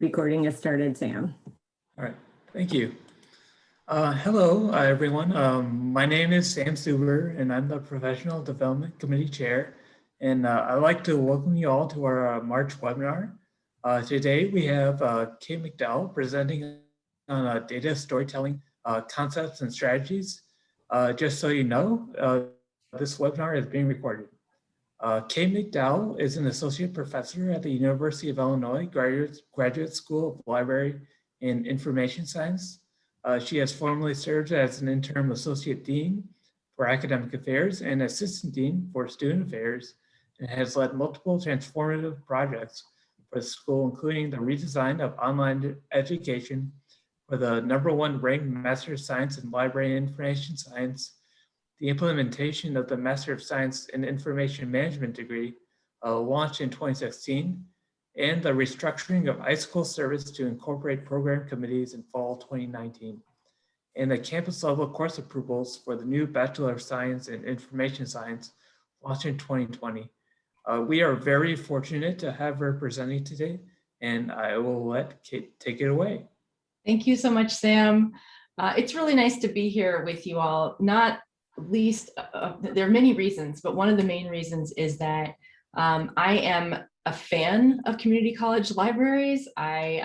Recording has started, Sam. All right, thank you. Hello, everyone. My name is Sam Suber, and I'm the Professional Development Committee Chair. And I'd like to welcome you all to our March webinar. Today, we have Kate McDowell presenting on data storytelling concepts and strategies. Just so you know, this webinar is being recorded. Kate McDowell is an associate professor at the University of Illinois Graduate School of Library and Information Science. She has formerly served as an interim associate dean for academic affairs and assistant dean for student affairs, and has led multiple transformative projects for the school, including the redesign of online education for the #1 ranked Master of Science in Library and Information Science, the implementation of the Master of Science in Information Management degree launched in 2016, and the restructuring of iSchool service to incorporate program committees in fall 2019, and the campus level course approvals for the new Bachelor of Science in Information Science launched in 2020. We are very fortunate to have her presenting today, and I will let Kate take it away. Thank you so much, Sam. It's really nice to be here with you all. Not least, there are many reasons, but one of the main reasons is that I am a fan of community college libraries. They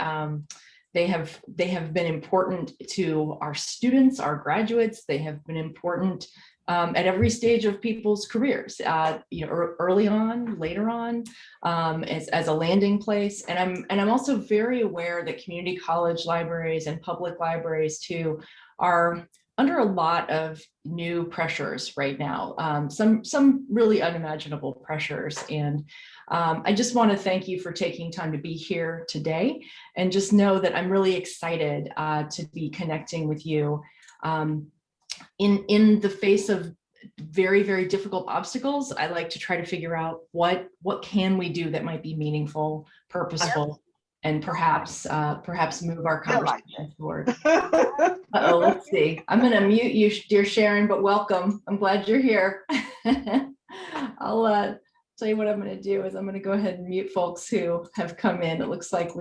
have been important to our students, our graduates. They have been important at every stage of people's careers, early on, later on, as a landing place. And I'm also very aware that community college libraries and public libraries too are under a lot of new pressures right now, some really unimaginable pressures. And I just want to thank you for taking time to be here today, and just know that I'm really excited to be connecting with you in the face of very, very difficult obstacles. I like to try to figure out what can we do that might be meaningful, purposeful, and perhaps move our conversation forward. Let's see. I'm going to mute you, dear Sharon, but welcome. I'm glad you're here. I'll tell you what I'm going to do is I'm going to go ahead and mute folks who have come in. It looks like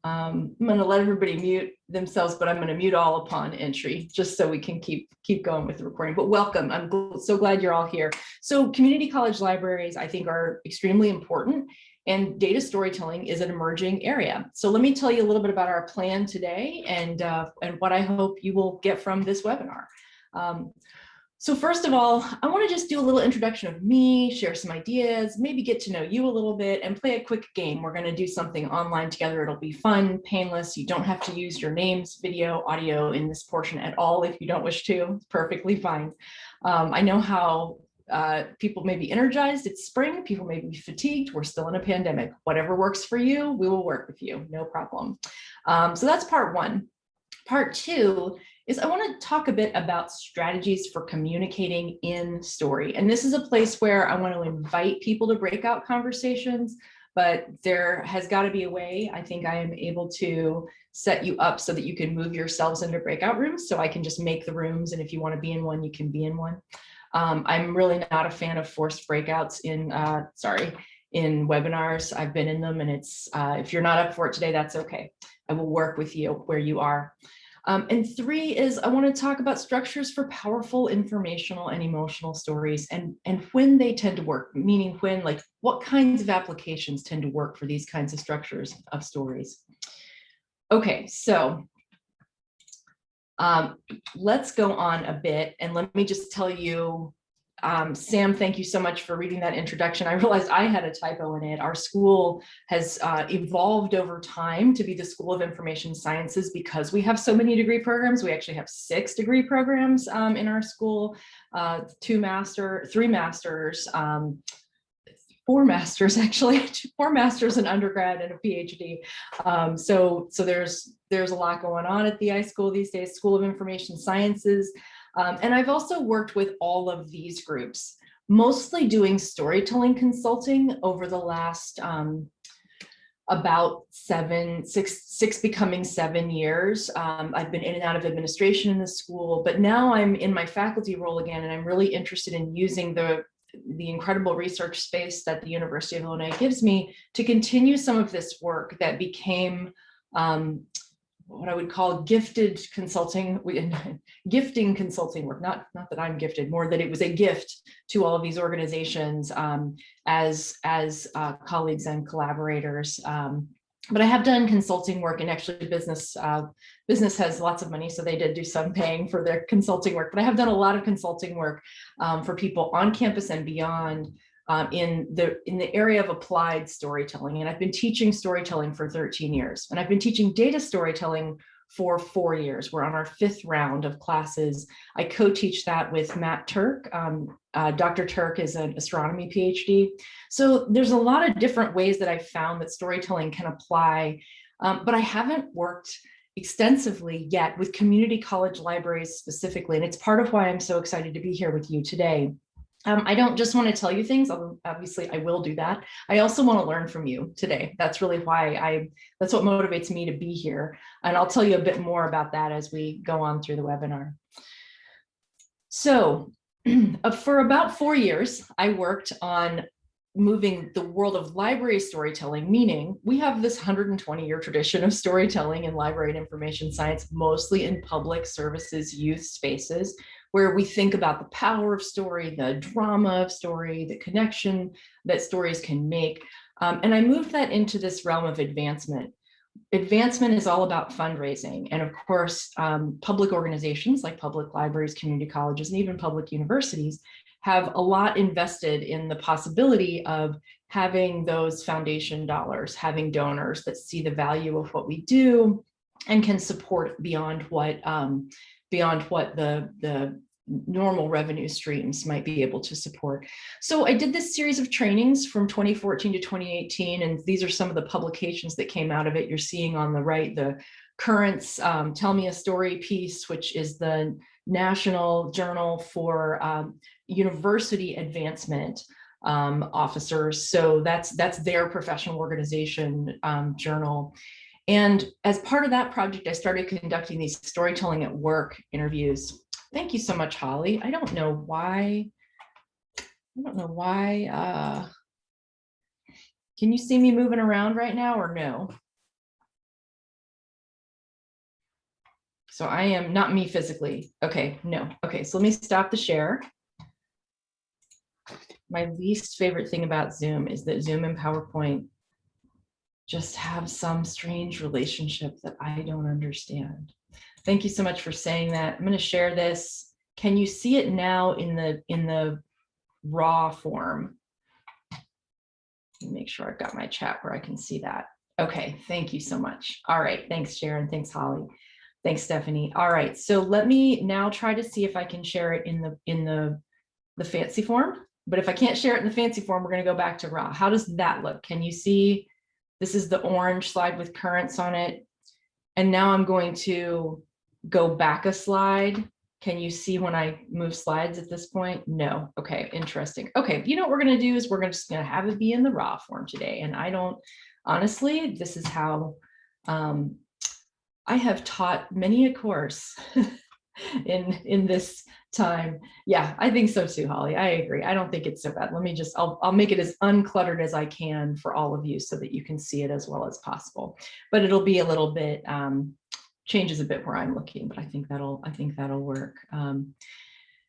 I'm going to let everybody mute themselves, but I'm going to mute all upon entry, just so we can keep going with the recording. But welcome. I'm so glad you're all here. So community college libraries, I think, are extremely important, and data storytelling is an emerging area. So let me tell you a little bit about our plan today and what I hope you will get from this webinar. So first of all, I want to just do a little introduction of me, share some ideas, maybe get to know you a little bit, and play a quick game. We're going to do something online together. It'll be fun, painless. You don't have to use your names, video, audio in this portion at all if you don't wish to. It's perfectly fine. I know how people may be energized. It's spring. People may be fatigued. We're still in a pandemic. Whatever works for you, we will work with you. No problem. So that's part one. Part two is I want to talk a bit about strategies for communicating in story. And this is a place where I want to invite people to breakout conversations, but there has got to be a way I think I am able to set you up so that you can move yourselves into breakout rooms. So I can just make the rooms, and if you want to be in one, you can be in one. I'm really not a fan of forced breakouts in webinars. I've been in them, and it's if you're not up for it today, that's okay. I will work with you where you are. And three is I want to talk about structures for powerful informational and emotional stories, and when they tend to work, meaning when, like, what kinds of applications tend to work for these kinds of structures of stories. Okay, so let's go on a bit, and let me just tell you, Sam, thank you so much for reading that introduction. I realized I had a typo in it. Our school has evolved over time to be the School of Information Sciences because we have so many degree programs. We actually have 6 degree programs in our school, 3 masters, 4 masters actually, 4 masters in undergrad and a PhD. So there's a lot going on at the iSchool these days, School of Information Sciences. And I've also worked with all of these groups, mostly doing storytelling consulting over the last about 6 becoming 7 years. I've been in and out of administration in the school, but now I'm in my faculty role again, and I'm really interested in using the the incredible research space that the University of Illinois gives me to continue some of this work that became what I would call gifted consulting, gifting consulting work. Not that I'm gifted, more that it was a gift to all of these organizations as colleagues and collaborators. But I have done consulting work, and actually business has lots of money, so they did do some paying for their consulting work. But I have done a lot of consulting work for people on campus and beyond in the area of applied storytelling. And I've been teaching storytelling for 13 years, and I've been teaching data storytelling for 4 years. We're on our 5th round of classes. I co-teach that with Matt Turk. Dr. Turk is an astronomy PhD. So there's a lot of different ways that I've found that storytelling can apply, but I haven't worked extensively yet with community college libraries specifically. And it's part of why I'm so excited to be here with you today. I don't just want to tell you things, although obviously I will do that. I also want to learn from you today. That's really why that's what motivates me to be here. And I'll tell you a bit more about that as we go on through the webinar. So for about 4 years, I worked on moving the world of library storytelling, meaning we have this 120-year tradition of storytelling in library and information science, mostly in public services youth spaces, where we think about the power of story, the drama of story, the connection that stories can make. And I moved that into this realm of advancement. Advancement is all about fundraising. And of course, public organizations like public libraries, community colleges, and even public universities have a lot invested in the possibility of having those foundation dollars, having donors that see the value of what we do and can support beyond what the normal revenue streams might be able to support. So I did this series of trainings from 2014 to 2018, and these are some of the publications that came out of it. You're seeing on the right, the Currents Tell Me a Story piece, which is the National Journal for University Advancement Officers. So that's their professional organization journal. And as part of that project, I started conducting these storytelling at work interviews. Thank you so much, Holly. I don't know why. Can you see me moving around right now or no? So I am not me physically. Okay, no. Okay, so let me stop the share. My least favorite thing about Zoom is that Zoom and PowerPoint just have some strange relationship that I don't understand. Thank you so much for saying that. I'm going to share this. Can you see it now in the raw form? Let me make sure I've got my chat where I can see that. Okay, thank you so much. All right, thanks Sharon, thanks Holly, thanks Stephanie. All right, so let me now try to see if I can share it in the fancy form. But if I can't share it in the fancy form, we're going to go back to raw. How does that look? Can you see? This is the orange slide with currents on it. And now I'm going to go back a slide. Can you see when I move slides at this point? No. Okay, interesting. Okay, you know what we're going to do is we're just going to have it be in the raw form today. And I don't, honestly, this is how I have taught many a course in this time. Yeah, I think so too, Holly. I agree. I don't think it's so bad. Let me just, I'll make it as uncluttered as I can for all of you so that you can see it as well as possible. But it'll be a little bit, changes a bit where I'm looking, but I think that'll work.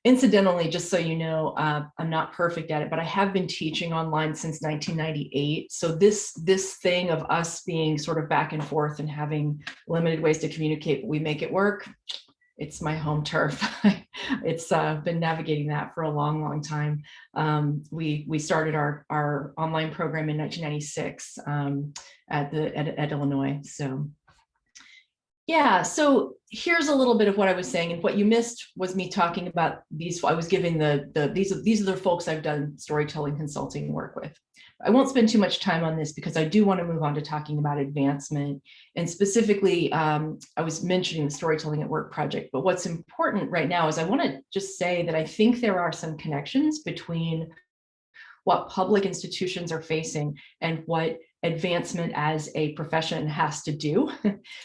Incidentally, just so you know, I'm not perfect at it, but I have been teaching online since 1998. So this thing of us being sort of back and forth and having limited ways to communicate, but we make it work. It's my home turf. It's been navigating that for a long, long time. We started our online program in 1996 at Illinois. So yeah, so here's a little bit of what I was saying, and what you missed was me talking about these. I was giving these are the folks I've done storytelling consulting work with. I won't spend too much time on this because I do want to move on to talking about advancement, and specifically, I was mentioning the Storytelling at Work project. But what's important right now is I want to just say that I think there are some connections between what public institutions are facing and what advancement as a profession has to do.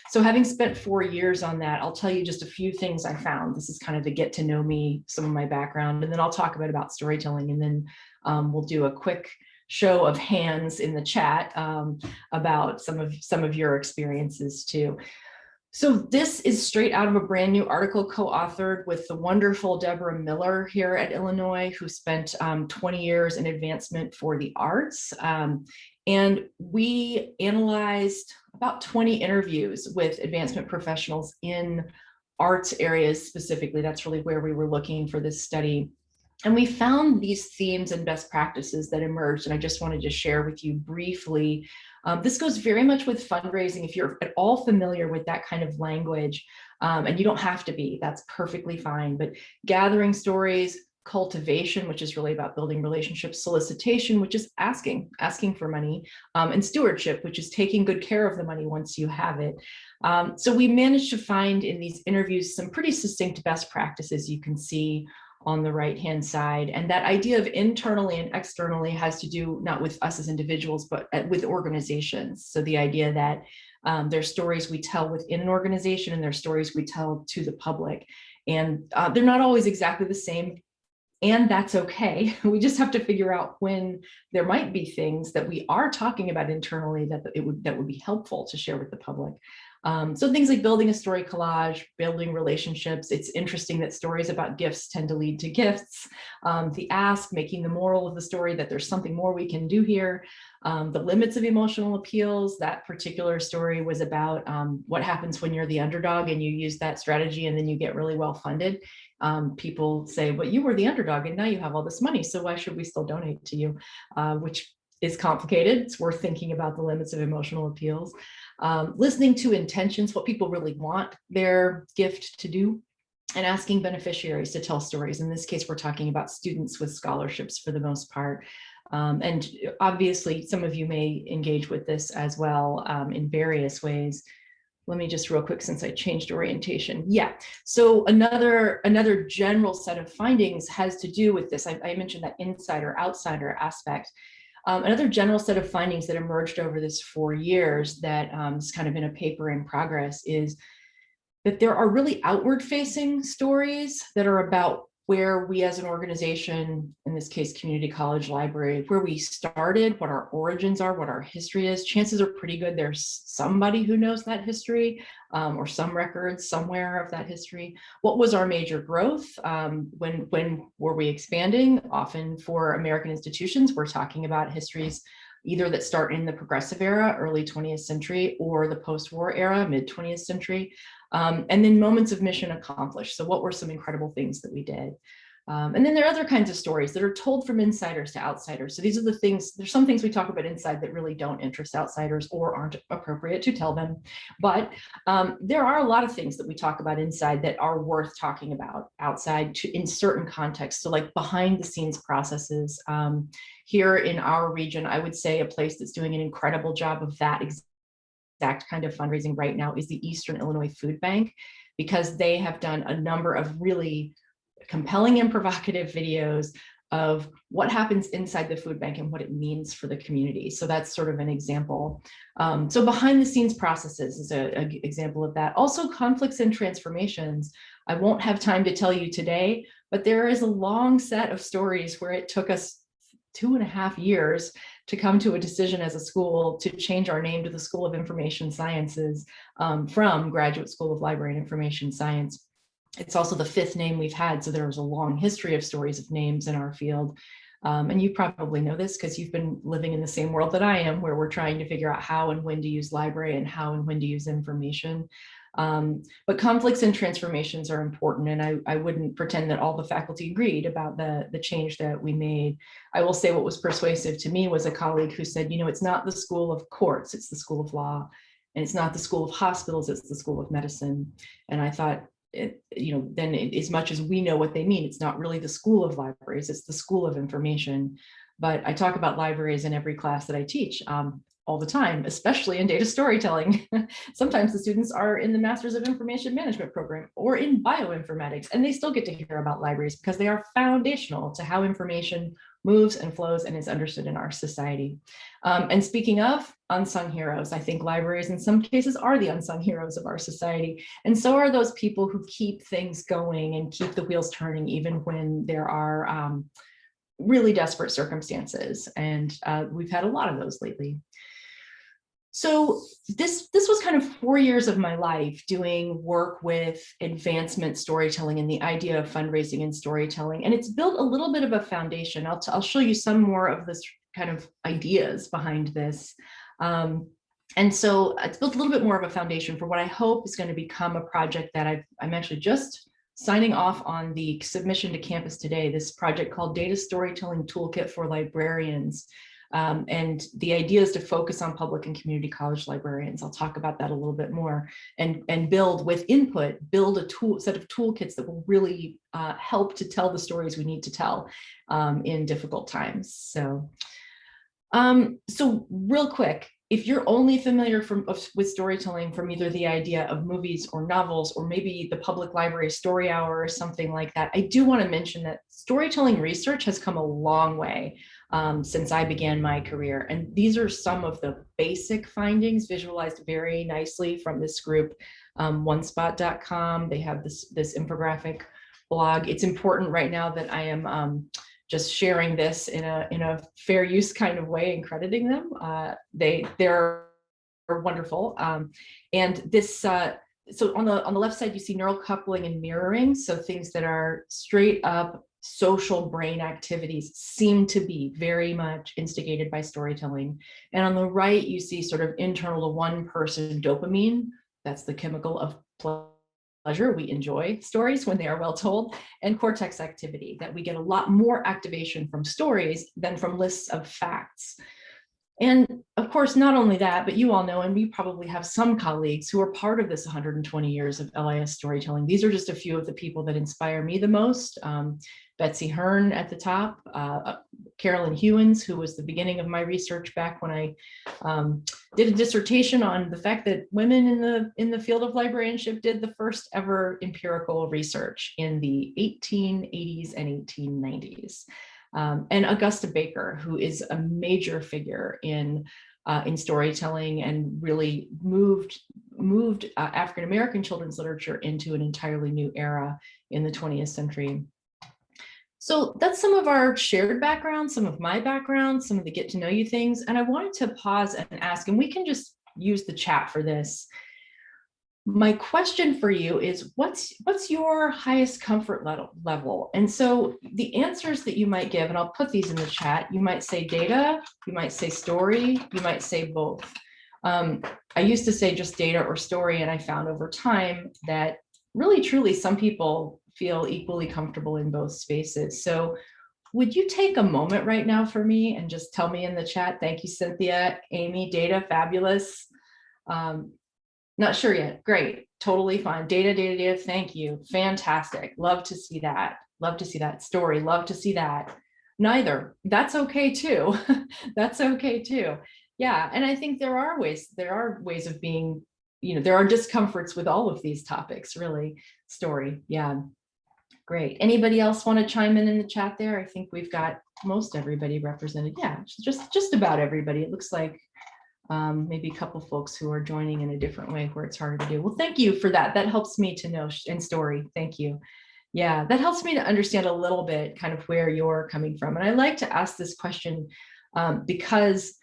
So having spent 4 years on that, I'll tell you just a few things I found. This is kind of the get to know me, some of my background, and then I'll talk about storytelling, and then we'll do a quick show of hands in the chat about some of your experiences too. So this is straight out of a brand new article co-authored with the wonderful Deborah Miller here at Illinois, who spent 20 years in advancement for the arts. And we analyzed about 20 interviews with advancement professionals in arts areas specifically. That's really where we were looking for this study. And we found these themes and best practices that emerged, and I just wanted to share with you briefly. This goes very much with fundraising. If you're at all familiar with that kind of language, and you don't have to be, that's perfectly fine, but gathering stories, cultivation, which is really about building relationships, solicitation, which is asking for money, and stewardship, which is taking good care of the money once you have it. So we managed to find in these interviews some pretty succinct best practices you can see on the right-hand side. And that idea of internally and externally has to do not with us as individuals, but with organizations. So the idea that there's stories we tell within an organization and there's stories we tell to the public. And they're not always exactly the same. And that's okay. We just have to figure out when there might be things that we are talking about internally that would be helpful to share with the public. So things like building a story collage, building relationships. It's interesting that stories about gifts tend to lead to gifts. The ask, making the moral of the story that there's something more we can do here. The limits of emotional appeals. That particular story was about what happens when you're the underdog and you use that strategy and then you get really well funded. People say, well, you were the underdog and now you have all this money, so why should we still donate to you? Which is complicated. It's worth thinking about the limits of emotional appeals. Listening to intentions, what people really want their gift to do, and asking beneficiaries to tell stories. In this case, we're talking about students with scholarships for the most part. And obviously, some of you may engage with this as well in various ways. Let me just real quick, since I changed orientation. Yeah, so another general set of findings has to do with this. I mentioned that insider-outsider aspect. Another general set of findings that emerged over this 4 years that is kind of in a paper in progress is that there are really outward facing stories that are about where we as an organization, in this case, community college library, where we started, what our origins are, what our history is. Chances are pretty good there's somebody who knows that history or some records somewhere of that history. What was our major growth? When were we expanding? Often for American institutions, we're talking about histories either that start in the progressive era, early 20th century, or the post-war era, mid 20th century. And then moments of mission accomplished. So what were some incredible things that we did? And then there are other kinds of stories that are told from insiders to outsiders. So these are the things, there's some things we talk about inside that really don't interest outsiders or aren't appropriate to tell them. But there are a lot of things that we talk about inside that are worth talking about outside in certain contexts. So like behind the scenes processes. Here in our region, I would say a place that's doing an incredible job of that exact kind of fundraising right now is the Eastern Illinois Food Bank, because they have done a number of really compelling and provocative videos of what happens inside the food bank and what it means for the community. So that's sort of an example. So behind the scenes processes is an example of that. Also conflicts and transformations. I won't have time to tell you today, but there is a long set of stories where it took us 2.5 years to come to a decision as a school to change our name to the School of Information Sciences from Graduate School of Library and Information Science. It's also the 5th name we've had, so there was a long history of stories of names in our field. And you probably know this because you've been living in the same world that I am, where we're trying to figure out how and when to use library and how and when to use information. But conflicts and transformations are important, and I wouldn't pretend that all the faculty agreed about the change that we made. I will say what was persuasive to me was a colleague who said, you know, it's not the school of courts, it's the school of law, and it's not the school of hospitals, it's the school of medicine. And I thought, then as much as we know what they mean, it's not really the school of libraries, it's the school of information. But I talk about libraries in every class that I teach. All the time, especially in data storytelling. Sometimes the students are in the Masters of Information Management program or in bioinformatics, and they still get to hear about libraries because they are foundational to how information moves and flows and is understood in our society. And speaking of unsung heroes, I think libraries in some cases are the unsung heroes of our society. And so are those people who keep things going and keep the wheels turning, even when there are really desperate circumstances. And we've had a lot of those lately. So this was kind of 4 years of my life doing work with advancement storytelling and the idea of fundraising and storytelling. And it's built a little bit of a foundation. I'll show you some more of this kind of ideas behind this. And so it's built a little bit more of a foundation for what I hope is going to become a project that I'm actually just signing off on the submission to campus today, this project called Data Storytelling Toolkit for Librarians. And the idea is to focus on public and community college librarians. I'll talk about that a little bit more, and build with input, build a set of toolkits that will really help to tell the stories we need to tell in difficult times. So real quick, if you're only familiar with storytelling from either the idea of movies or novels, or maybe the public library story hour or something like that, I do want to mention that storytelling research has come a long way since I began my career. And these are some of the basic findings visualized very nicely from this group, onespot.com. They have this infographic blog. It's important right now that I am just sharing this in a fair use kind of way and crediting them. They're wonderful. And this, so on the left side, you see neural coupling and mirroring. So things that are straight up social brain activities seem to be very much instigated by storytelling. And on the right, you see sort of internal to one person dopamine. That's the chemical of pleasure. We enjoy stories when they are well told, and cortex activity, that we get a lot more activation from stories than from lists of facts. And of course, not only that, but you all know, and we probably have some colleagues who are part of this 120 years of LIS storytelling. These are just a few of the people that inspire me the most. Betsy Hearn at the top, Carolyn Hewins, who was the beginning of my research back when I did a dissertation on the fact that women in the field of librarianship did the first ever empirical research in the 1880s and 1890s. And Augusta Baker, who is a major figure in storytelling and really moved African-American children's literature into an entirely new era in the 20th century. So that's some of our shared background, some of my background, some of the get to know you things. And I wanted to pause and ask, and we can just use the chat for this. My question for you is, what's your highest comfort level? And so the answers that you might give, and I'll put these in the chat, you might say data, you might say story, you might say both. I used to say just data or story, and I found over time that really, truly, some people feel equally comfortable in both spaces. So would you take a moment right now for me and just tell me in the chat? Thank you, Cynthia, Amy, data, fabulous. Not sure yet. Great. Totally fine. Data. Thank you. Fantastic. Love to see that. Love to see that. Story. Love to see that. Neither. That's okay too. That's okay too. Yeah. And I think there are ways of being, there are discomforts with all of these topics, really. Story. Yeah. Great. Anybody else want to chime in the chat there? I think we've got most everybody represented. Yeah, just about everybody. It looks like maybe a couple folks who are joining in a different way where it's harder to do. Well, thank you for that. That helps me to know in story. Thank you. Yeah, that helps me to understand a little bit kind of where you're coming from. And I like to ask this question because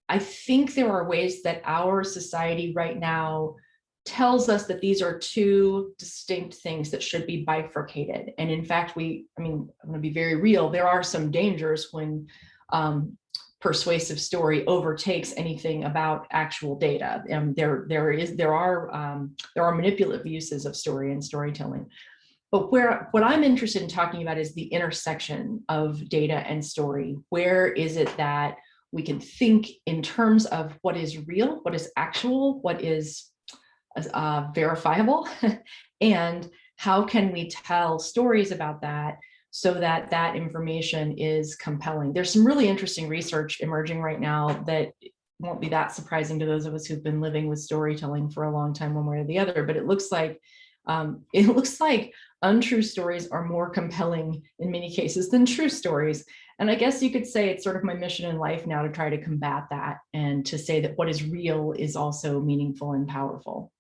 I think there are ways that our society right now tells us that these are two distinct things that should be bifurcated. And in fact, I'm going to be very real. There are some dangers when persuasive story overtakes anything about actual data. There are manipulative uses of story and storytelling. But what I'm interested in talking about is the intersection of data and story. Where is it that we can think in terms of what is real, what is actual, what is verifiable, and how can we tell stories about that so that that information is compelling? There's some really interesting research emerging right now that won't be that surprising to those of us who've been living with storytelling for a long time, one way or the other. But it looks like untrue stories are more compelling in many cases than true stories. And I guess you could say it's sort of my mission in life now to try to combat that and to say that what is real is also meaningful and powerful.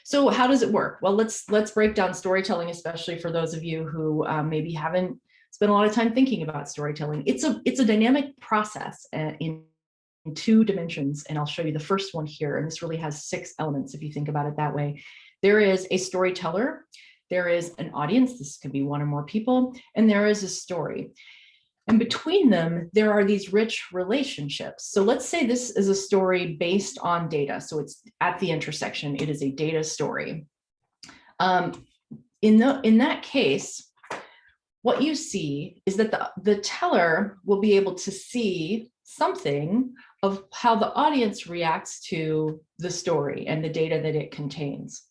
So how does it work? Well, let's break down storytelling, especially for those of you who maybe haven't spent a lot of time thinking about storytelling. It's a dynamic process in 2 dimensions, and I'll show you the first one here. And this really has 6 elements if you think about it that way. There is a storyteller, there is an audience, this could be 1 or more people, and there is a story. And between them, there are these rich relationships. So let's say this is a story based on data. So it's at the intersection, it is a data story. In that case, what you see is that the teller will be able to see something of how the audience reacts to the story and the data that it contains.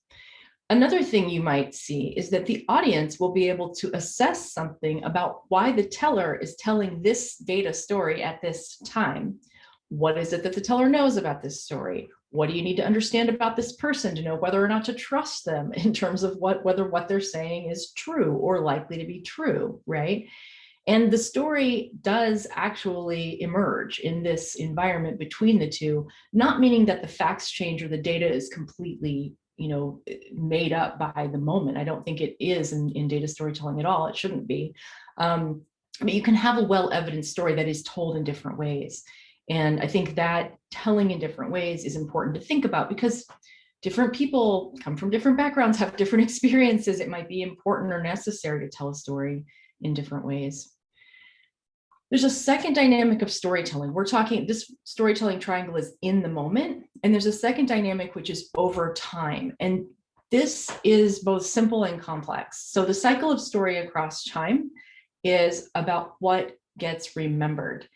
Another thing you might see is that the audience will be able to assess something about why the teller is telling this data story at this time. What is it that the teller knows about this story? What do you need to understand about this person to know whether or not to trust them in terms of whether what they're saying is true or likely to be true, right? And the story does actually emerge in this environment between the two, not meaning that the facts change or the data is completely made up by the moment. I don't think it is in data storytelling at all. It shouldn't be. But you can have a well-evidenced story that is told in different ways. And I think that telling in different ways is important to think about because different people come from different backgrounds, have different experiences. It might be important or necessary to tell a story in different ways. There's a second dynamic of storytelling. We're talking, this storytelling triangle is in the moment, and there's a second dynamic which is over time. And this is both simple and complex. So the cycle of story across time is about what gets remembered.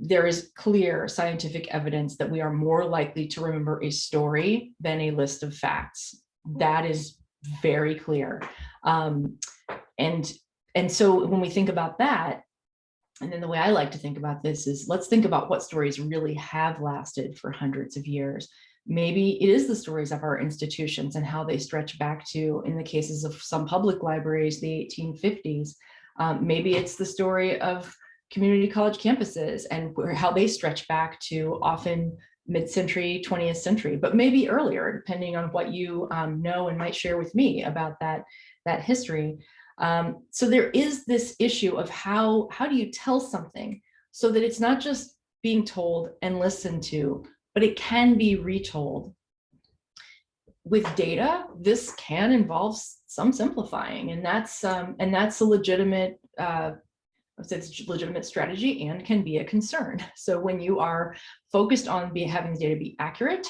There is clear scientific evidence that we are more likely to remember a story than a list of facts. That is very clear. And so when we think about that, and then the way I like to think about this is let's think about what stories really have lasted for hundreds of years. Maybe it is the stories of our institutions and how they stretch back to, in the cases of some public libraries, the 1850s. Maybe it's the story of community college campuses and how they stretch back to often mid-century, 20th century, but maybe earlier, depending on what you know and might share with me about that history. So there is this issue of how do you tell something so that it's not just being told and listened to, but it can be retold. With data, this can involve some simplifying, and that's a legitimate legitimate strategy and can be a concern. So when you are focused on having the data be accurate,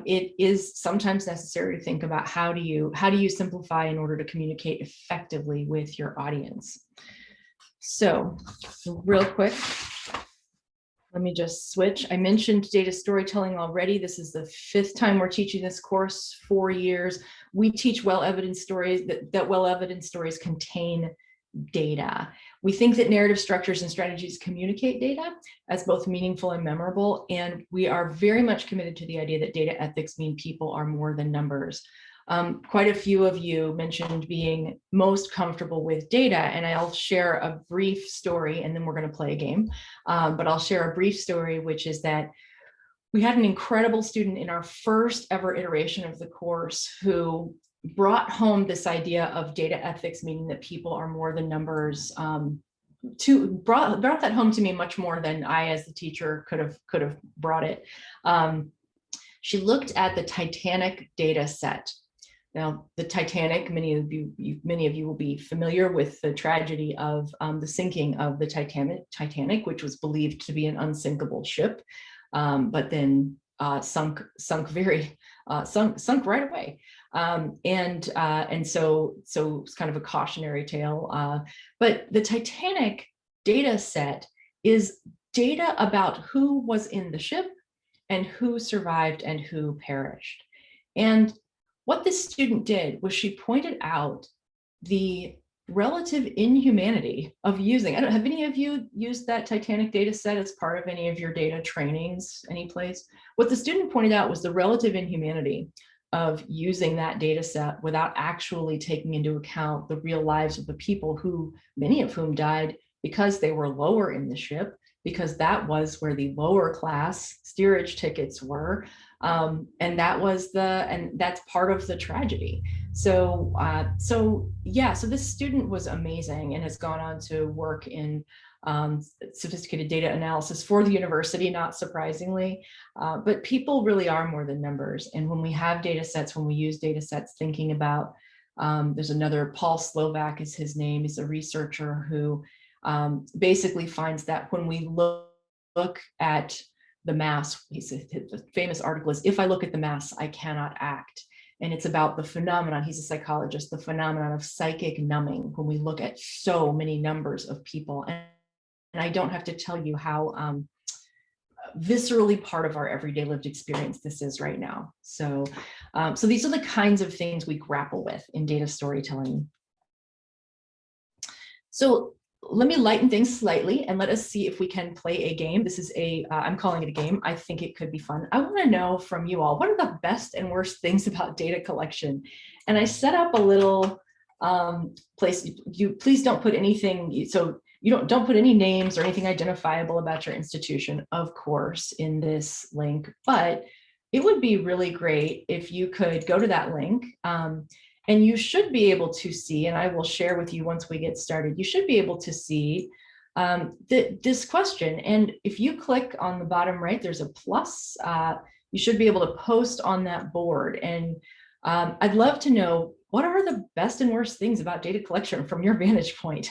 it is sometimes necessary to think about how do you simplify in order to communicate effectively with your audience. So real quick, let me just switch. I mentioned data storytelling already. This is the 5th time we're teaching this course, 4 years. We teach well-evidenced stories that well-evidenced stories contain data. We think that narrative structures and strategies communicate data as both meaningful and memorable, and we are very much committed to the idea that data ethics mean people are more than numbers. Quite a few of you mentioned being most comfortable with data, and I'll share a brief story, and then we're going to play a game, but I'll share a brief story, which is that we had an incredible student in our first ever iteration of the course who brought home this idea of data ethics, meaning that people are more than numbers, brought that home to me much more than I, as the teacher, could have brought it. She looked at the Titanic data set. Now, the Titanic, many of you will be familiar with the tragedy of the sinking of the Titanic, which was believed to be an unsinkable ship, but then sunk right away. And so it's kind of a cautionary tale. But the Titanic data set is data about who was in the ship and who survived and who perished. And what this student did was she pointed out the relative inhumanity of using, have any of you used that Titanic data set as part of any of your data trainings, any place? What the student pointed out was the relative inhumanity of using that data set without actually taking into account the real lives of the people who, many of whom died because they were lower in the ship, because that was where the lower class steerage tickets were. And that's part of the tragedy. So this student was amazing and has gone on to work in sophisticated data analysis for the university, not surprisingly. But people really are more than numbers. And when we have data sets, when we use data sets, thinking about, there's another, Paul Slovak is his name, he's a researcher who basically finds that when we look at the mass, the famous article is, "If I look at the mass, I cannot act." And it's about the phenomenon, he's a psychologist, the phenomenon of psychic numbing when we look at so many numbers of people. And I don't have to tell you how viscerally part of our everyday lived experience this is right now. So these are the kinds of things we grapple with in data storytelling. So let me lighten things slightly and let us see if we can play a game. This is I'm calling it a game. I think it could be fun. I want to know from you all, what are the best and worst things about data collection? And I set up a little place. You please don't put anything, so you don't put any names or anything identifiable about your institution, of course, in this link, but it would be really great if you could go to that link. And you should be able to see, and I will share with you once we get started, you should be able to see this question. And if you click on the bottom right, there's a plus. You should be able to post on that board. And I'd love to know, what are the best and worst things about data collection from your vantage point?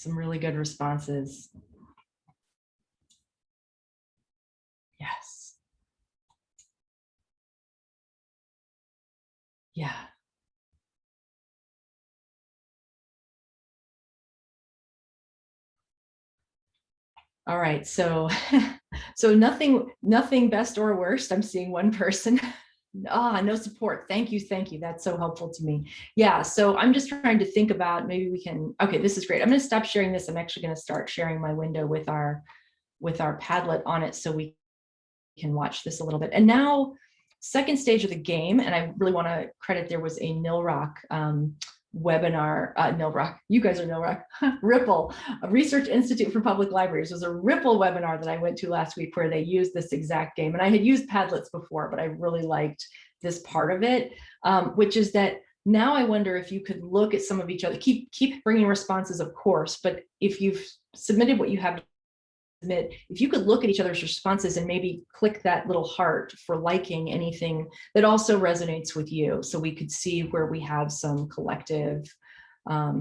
Some really good responses. Yes. Yeah. All right, so so nothing best or worst. I'm seeing one person. No support. Thank you. That's so helpful to me. Yeah, so I'm just trying to think about, maybe we can, okay, this is great. I'm going to stop sharing this. I'm actually going to start sharing my window with our Padlet on it so we can watch this a little bit. And now, second stage of the game, and I really want to credit, there was a NILROC webinar, NILROC, you guys are NILROC, Ripple, a Research Institute for Public Libraries, was a Ripple webinar that I went to last week where they used this exact game. And I had used Padlets before, but I really liked this part of it, which is that now I wonder if you could look at some of each other, keep bringing responses, of course, but if you've submitted what you have to submit, if you could look at each other's responses and maybe click that little heart for liking anything that also resonates with you, so we could see where we have some collective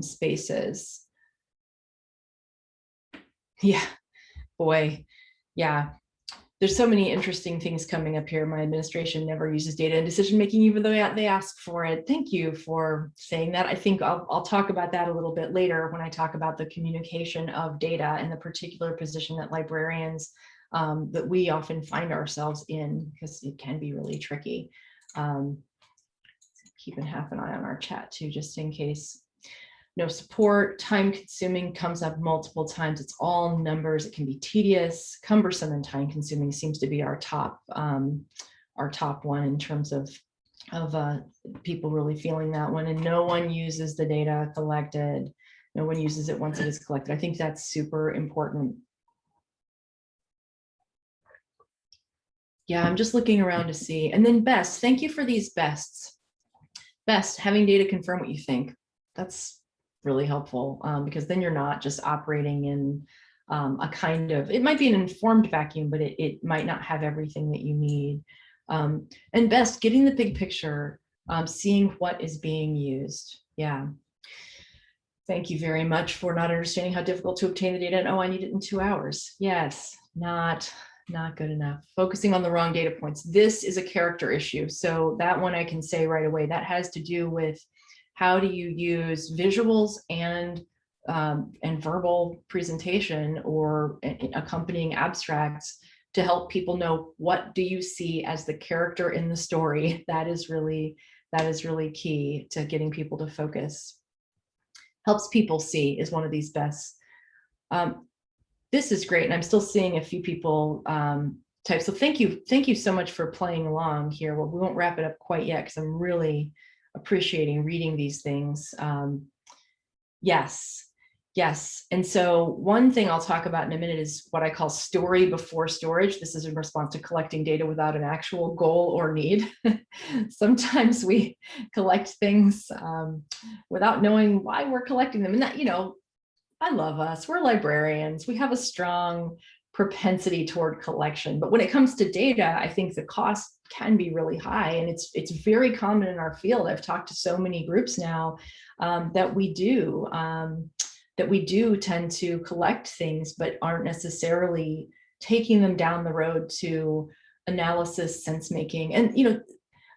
spaces. Yeah, boy, yeah. There's so many interesting things coming up here. My administration never uses data in decision making, even though they ask for it. Thank you for saying that. I think I'll talk about that a little bit later when I talk about the communication of data and the particular position that librarians, that we often find ourselves in, because it can be really tricky. Keeping half an eye on our chat too, just in case. No support, time consuming comes up multiple times. It's all numbers. It can be tedious, cumbersome, and time consuming seems to be our top one in terms of people really feeling that one. And no one uses the data collected. No one uses it once it is collected. I think that's super important. Yeah, I'm just looking around to see. And then best, thank you for these bests. Best, having data confirm what you think. That's really helpful, because then you're not just operating in a kind of, it might be an informed vacuum, but it might not have everything that you need. And best, getting the big picture, seeing what is being used. Yeah. Thank you very much for not understanding how difficult to obtain the data. And oh, I need it in 2 hours. Yes, not good enough. Focusing on the wrong data points. This is a character issue. So that one I can say right away, that has to do with how do you use visuals and verbal presentation or accompanying abstracts to help people know, what do you see as the character in the story? That is really key to getting people to focus. Helps people see is one of these best. this is great. And I'm still seeing a few people type. So thank you so much for playing along here. Well, we won't wrap it up quite yet because I'm really appreciating reading these things. Yes, yes. And so one thing I'll talk about in a minute is what I call story before storage. This is in response to collecting data without an actual goal or need. Sometimes we collect things without knowing why we're collecting them. And that, I love us. We're librarians. We have a strong propensity toward collection. But when it comes to data, I think the cost can be really high. And it's very common in our field. I've talked to so many groups now that we do tend to collect things, but aren't necessarily taking them down the road to analysis, sense making. And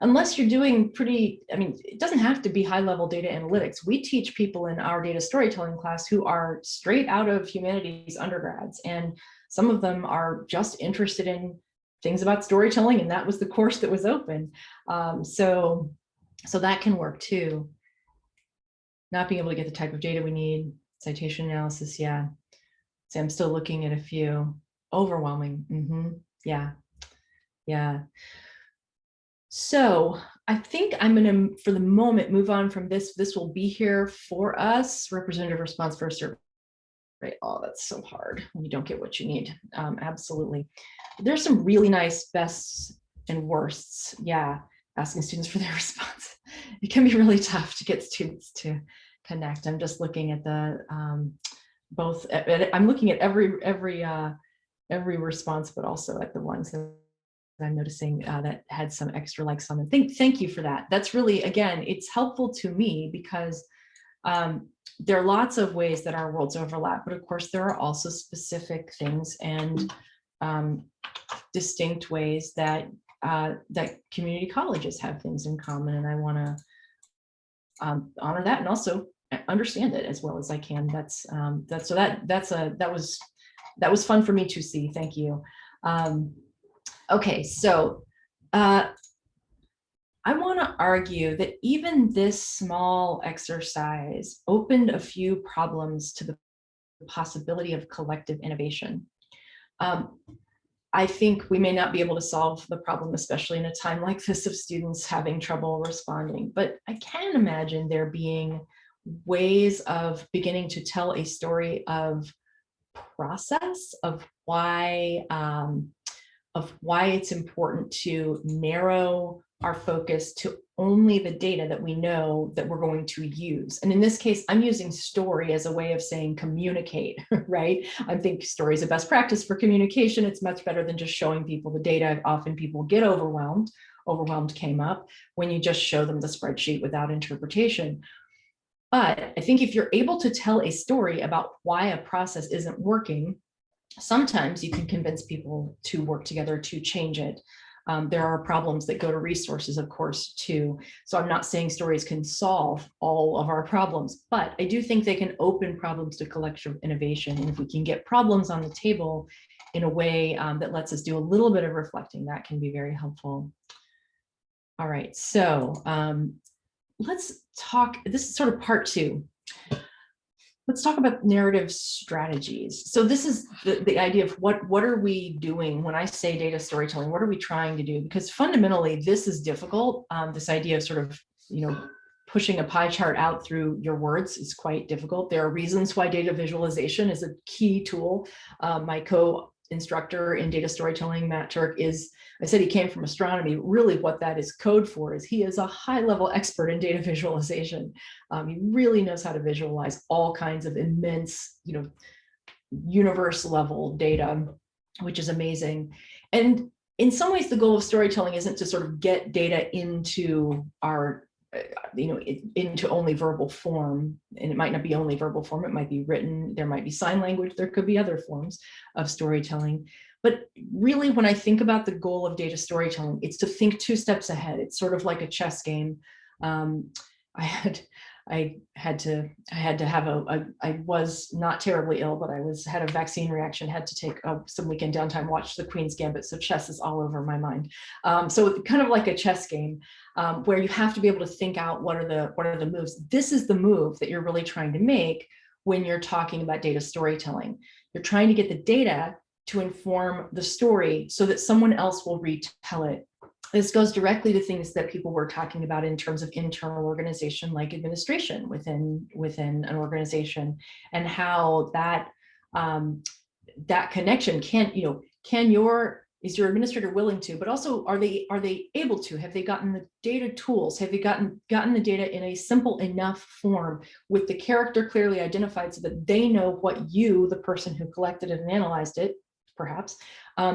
unless you're doing it doesn't have to be high level data analytics. We teach people in our data storytelling class who are straight out of humanities undergrads, and some of them are just interested in things about storytelling, and that was the course that was open. So that can work too. Not being able to get the type of data we need, citation analysis, yeah. So I'm still looking at a few. Overwhelming, yeah. So I think I'm going to, for the moment, move on from this. This will be here for us. Representative response for a survey. Right. Oh, that's so hard when you don't get what you need. Absolutely. There's some really nice bests and worsts. Yeah. Asking students for their response. It can be really tough to get students to connect. I'm just looking at the both. I'm looking at every response, but also at the ones that I'm noticing that had some extra likes on them. Thank you for that. That's really, again, it's helpful to me because there are lots of ways that our worlds overlap, but of course there are also specific things and distinct ways that community colleges have things in common, and I want to honor that and also understand it as well as I can. That was fun for me to see. Thank you. Okay, so I want to argue that even this small exercise opened a few problems to the possibility of collective innovation. I think we may not be able to solve the problem, especially in a time like this of students having trouble responding, but I can imagine there being ways of beginning to tell a story of process, of why it's important to narrow our focus to only the data that we know that we're going to use. And in this case, I'm using story as a way of saying communicate, right? I think story is a best practice for communication. It's much better than just showing people the data. Often people get overwhelmed. Overwhelmed came up when you just show them the spreadsheet without interpretation. But I think if you're able to tell a story about why a process isn't working, sometimes you can convince people to work together to change it. There are problems that go to resources, of course, too. So I'm not saying stories can solve all of our problems, but I do think they can open problems to collective innovation. And if we can get problems on the table in a way that lets us do a little bit of reflecting, that can be very helpful. All right, so let's talk, this is sort of part two. Let's talk about narrative strategies. So this is the idea of what are we doing when I say data storytelling? What are we trying to do? Because fundamentally, this is difficult. This idea of sort of, pushing a pie chart out through your words is quite difficult. There are reasons why data visualization is a key tool. My co-instructor in data storytelling, Matt Turk, I said he came from astronomy. Really what that is code for is he is a high-level expert in data visualization. He really knows how to visualize all kinds of immense, universe level data, which is amazing. And in some ways, the goal of storytelling isn't to sort of get data into our, into only verbal form. And it might not be only verbal form, it might be written, there might be sign language, there could be other forms of storytelling. But really, when I think about the goal of data storytelling, it's to think 2 steps ahead. It's sort of like a chess game. I had to have I was not terribly ill, but I had a vaccine reaction, had to take some weekend downtime, watch the Queen's Gambit. So chess is all over my mind. So kind of like a chess game where you have to be able to think out what are the moves. This is the move that you're really trying to make when you're talking about data storytelling. You're trying to get the data to inform the story so that someone else will retell it. This goes directly to things that people were talking about in terms of internal organization, like administration within an organization, and how that that connection is your administrator willing to, but also are they able to? Have they gotten the data tools? Have they gotten the data in a simple enough form with the character clearly identified so that they know what you, the person who collected it and analyzed it, perhaps,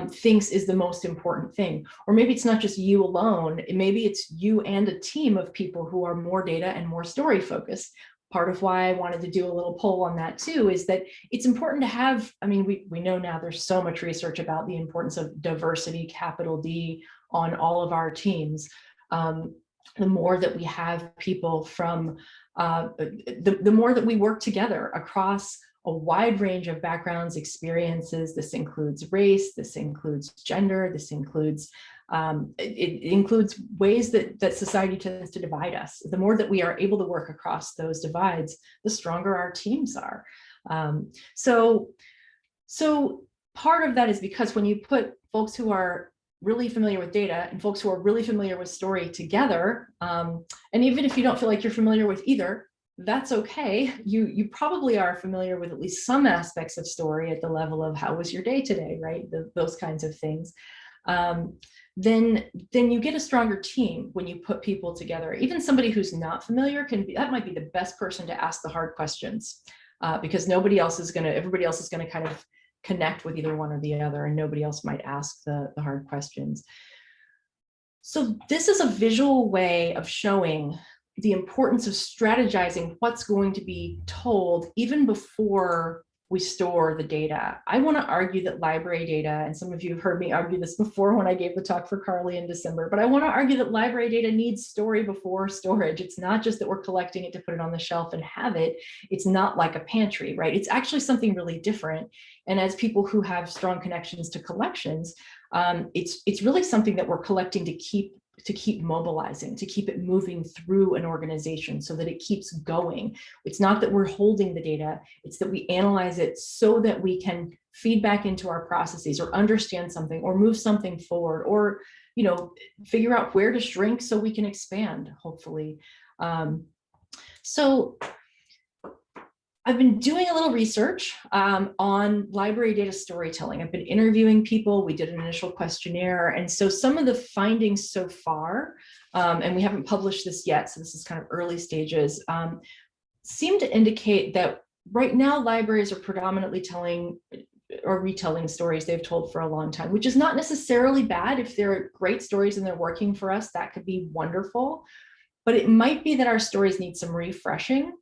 thinks is the most important thing? Or maybe it's not just you alone. Maybe it's you and a team of people who are more data and more story focused. Part of why I wanted to do a little poll on that too is that it's important to have, I mean, we know now there's so much research about the importance of diversity, capital D, on all of our teams. The more that we have people from, the more that we work together across a wide range of backgrounds, experiences. This includes race, this includes gender, this includes it includes ways that society tends to divide us. The more that we are able to work across those divides, the stronger our teams are. So part of that is because when you put folks who are really familiar with data and folks who are really familiar with story together, and even if you don't feel like you're familiar with either, that's okay. You probably are familiar with at least some aspects of story at the level of how was your day today, right? Those kinds of things. Then you get a stronger team when you put people together. Even somebody who's not familiar that might be the best person to ask the hard questions, because everybody else is gonna kind of connect with either one or the other, and nobody else might ask the hard questions. So this is a visual way of showing the importance of strategizing what's going to be told even before we store the data. I want to argue that library data, and some of you have heard me argue this before when I gave the talk for Carly in December, but I want to argue that library data needs story before storage. It's not just that we're collecting it to put it on the shelf and have it. It's not like a pantry, right? It's actually something really different. And as people who have strong connections to collections, it's really something that we're collecting to keep mobilizing, to keep it moving through an organization so that it keeps going. It's not that we're holding the data, it's that we analyze it so that we can feed back into our processes or understand something or move something forward, or figure out where to shrink so we can expand, hopefully. So I've been doing a little research on library data storytelling. I've been interviewing people. We did an initial questionnaire. And so some of the findings so far, and we haven't published this yet, so this is kind of early stages, seem to indicate that right now libraries are predominantly telling or retelling stories they've told for a long time, which is not necessarily bad. If they're great stories and they're working for us, that could be wonderful. But it might be that our stories need some refreshing.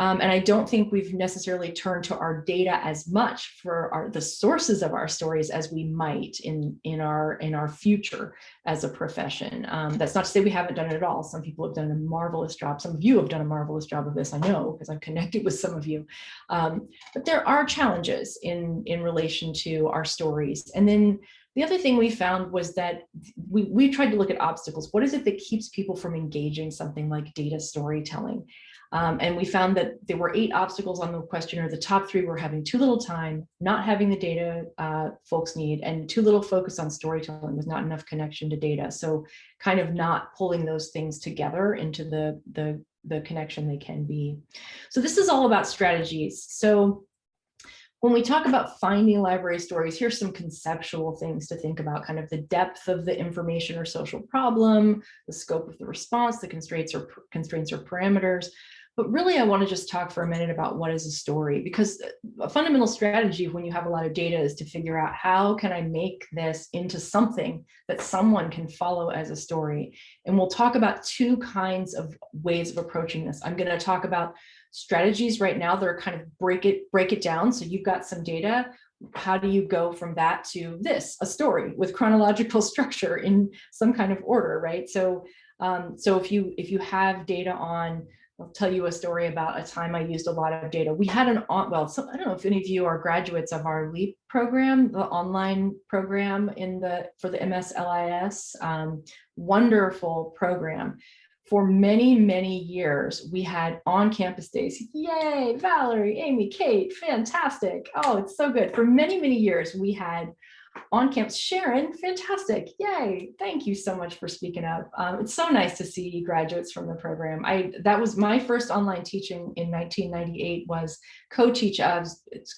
And I don't think we've necessarily turned to our data as much for the sources of our stories as we might in our future as a profession. That's not to say we haven't done it at all. Some people have done a marvelous job. Some of you have done a marvelous job of this, I know, because I've connected with some of you. But there are challenges in relation to our stories. And then the other thing we found was that we tried to look at obstacles. What is it that keeps people from engaging something like data storytelling? And we found that there were 8 obstacles on the questionnaire. The top 3 were having too little time, not having the data folks need, and too little focus on storytelling with not enough connection to data. So kind of not pulling those things together into the connection they can be. So this is all about strategies. So when we talk about finding library stories, here's some conceptual things to think about: kind of the depth of the information or social problem, the scope of the response, the constraints or parameters. But really, I want to just talk for a minute about what is a story, because a fundamental strategy when you have a lot of data is to figure out, how can I make this into something that someone can follow as a story? And we'll talk about 2 kinds of ways of approaching this. I'm going to talk about strategies right now that are kind of break it down. So you've got some data. How do you go from that to this, a story with chronological structure in some kind of order, right? So if you have data on, I'll tell you a story about a time I used a lot of data. We had I don't know if any of you are graduates of our LEAP program, the online program for the MSLIS, wonderful program. for many, many years, we had on-campus days. Yay, Valerie, Amy, Kate, fantastic. Oh, it's so good. For many, many years, we had on campus. Sharon, fantastic. Yay. Thank you so much for speaking up. It's so nice to see graduates from the program. That was my first online teaching in 1998 was co-teach at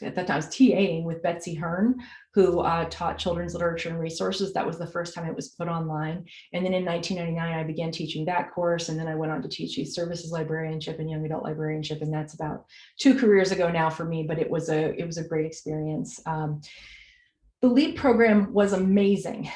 that time I was TAing with Betsy Hearn, who taught children's literature and resources. That was the first time it was put online. And then in 1999, I began teaching that course. And then I went on to teach youth services librarianship and young adult librarianship. And that's about 2 careers ago now for me, but it was a great experience. The LEAP program was amazing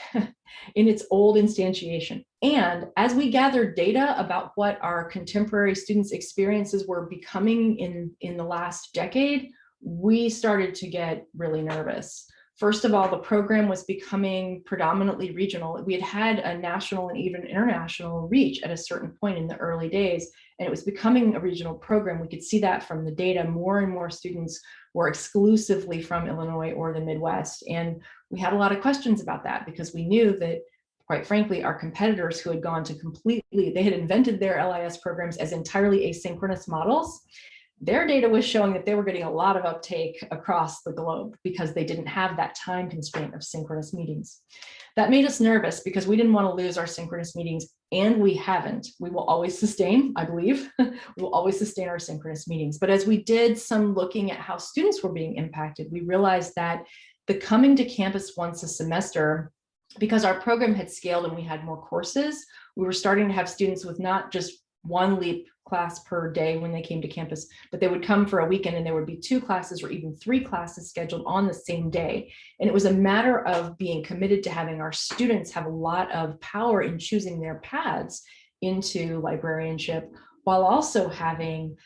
in its old instantiation. And as we gathered data about what our contemporary students' experiences were becoming in the last decade, we started to get really nervous. First of all, the program was becoming predominantly regional. We had a national and even international reach at a certain point in the early days, and it was becoming a regional program. We could see that from the data. More and more students were exclusively from Illinois or the Midwest. And we had a lot of questions about that because we knew that, quite frankly, our competitors who had gone to they had invented their LIS programs as entirely asynchronous models. Their data was showing that they were getting a lot of uptake across the globe because they didn't have that time constraint of synchronous meetings. That made us nervous because we didn't want to lose our synchronous meetings, and we haven't. We will always sustain, I believe, we will always sustain our synchronous meetings. But as we did some looking at how students were being impacted, we realized that the coming to campus once a semester, because our program had scaled and we had more courses, we were starting to have students with not just one LEAP class per day when they came to campus, but they would come for a weekend and there would be 2 classes or even 3 classes scheduled on the same day. And it was a matter of being committed to having our students have a lot of power in choosing their paths into librarianship, while also having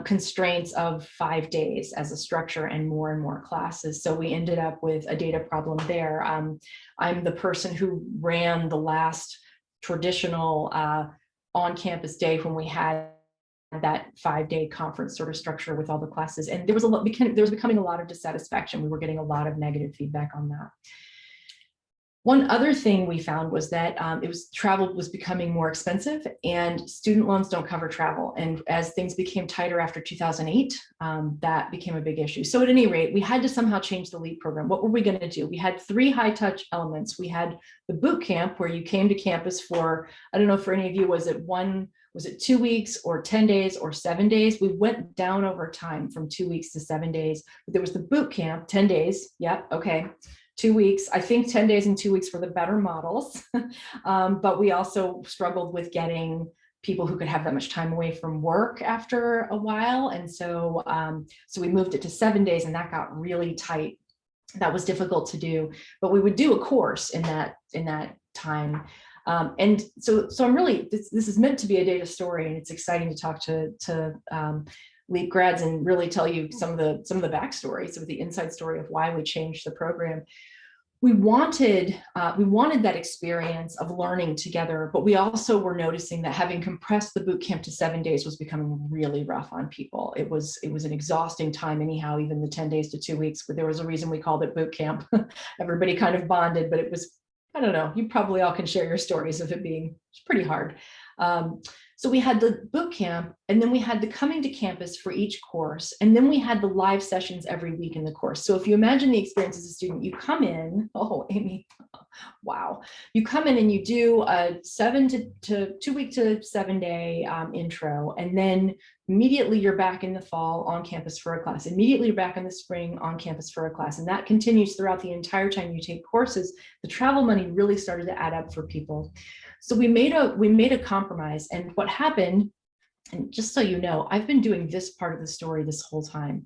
constraints of 5 days as a structure and more classes. So we ended up with a data problem there. I'm the person who ran the last traditional on-campus day when we had that 5-day conference sort of structure with all the classes. And there was becoming a lot of dissatisfaction. We were getting a lot of negative feedback on that. One other thing we found was that travel was becoming more expensive, and student loans don't cover travel. And as things became tighter after 2008, that became a big issue. So at any rate, we had to somehow change the LEAP program. What were we going to do? We had 3 high touch elements. We had the boot camp where you came to campus for, I don't know for any of you, was it 2 weeks or 10 days or 7 days? We went down over time from 2 weeks to 7 days, but there was the boot camp, 10 days. Yep. Okay. 2 weeks. I think 10 days and 2 weeks were the better models. But we also struggled with getting people who could have that much time away from work after a while. And so, so we moved it to 7 days, and that got really tight. That was difficult to do, but we would do a course in that time. And so I'm really, this is meant to be a data story, and it's exciting to talk to LEAP grads and really tell you some of the backstory, some of the inside story of why we changed the program. We wanted that experience of learning together, but we also were noticing that having compressed the boot camp to 7 days was becoming really rough on people. It was an exhausting time anyhow, even the 10 days to 2 weeks, but there was a reason we called it boot camp. Everybody kind of bonded, but it was, I don't know, you probably all can share your stories of it being pretty hard. So we had the boot camp, and then we had the coming to campus for each course, and then we had the live sessions every week in the course. So if you imagine the experience as a student, you come in, oh, Amy, wow. You come in and you do a 2 week to 7 day intro, and then immediately you're back in the fall on campus for a class. Immediately you're back in the spring on campus for a class. And that continues throughout the entire time you take courses. The travel money really started to add up for people. So we made a compromise. And what happened, and just so you know, I've been doing this part of the story this whole time.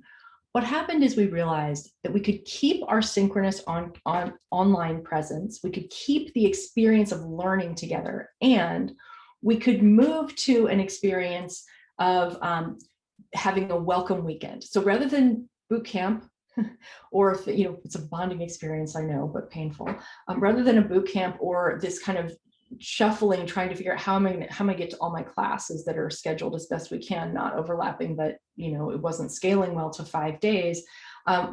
What happened is we realized that we could keep our synchronous online presence. We could keep the experience of learning together, and we could move to an experience of having a welcome weekend. So rather than boot camp, or if, it's a bonding experience, I know, but painful. Rather than a boot camp or this kind of shuffling, trying to figure out how am I going to get to all my classes that are scheduled as best we can, not overlapping, but it wasn't scaling well to 5 days.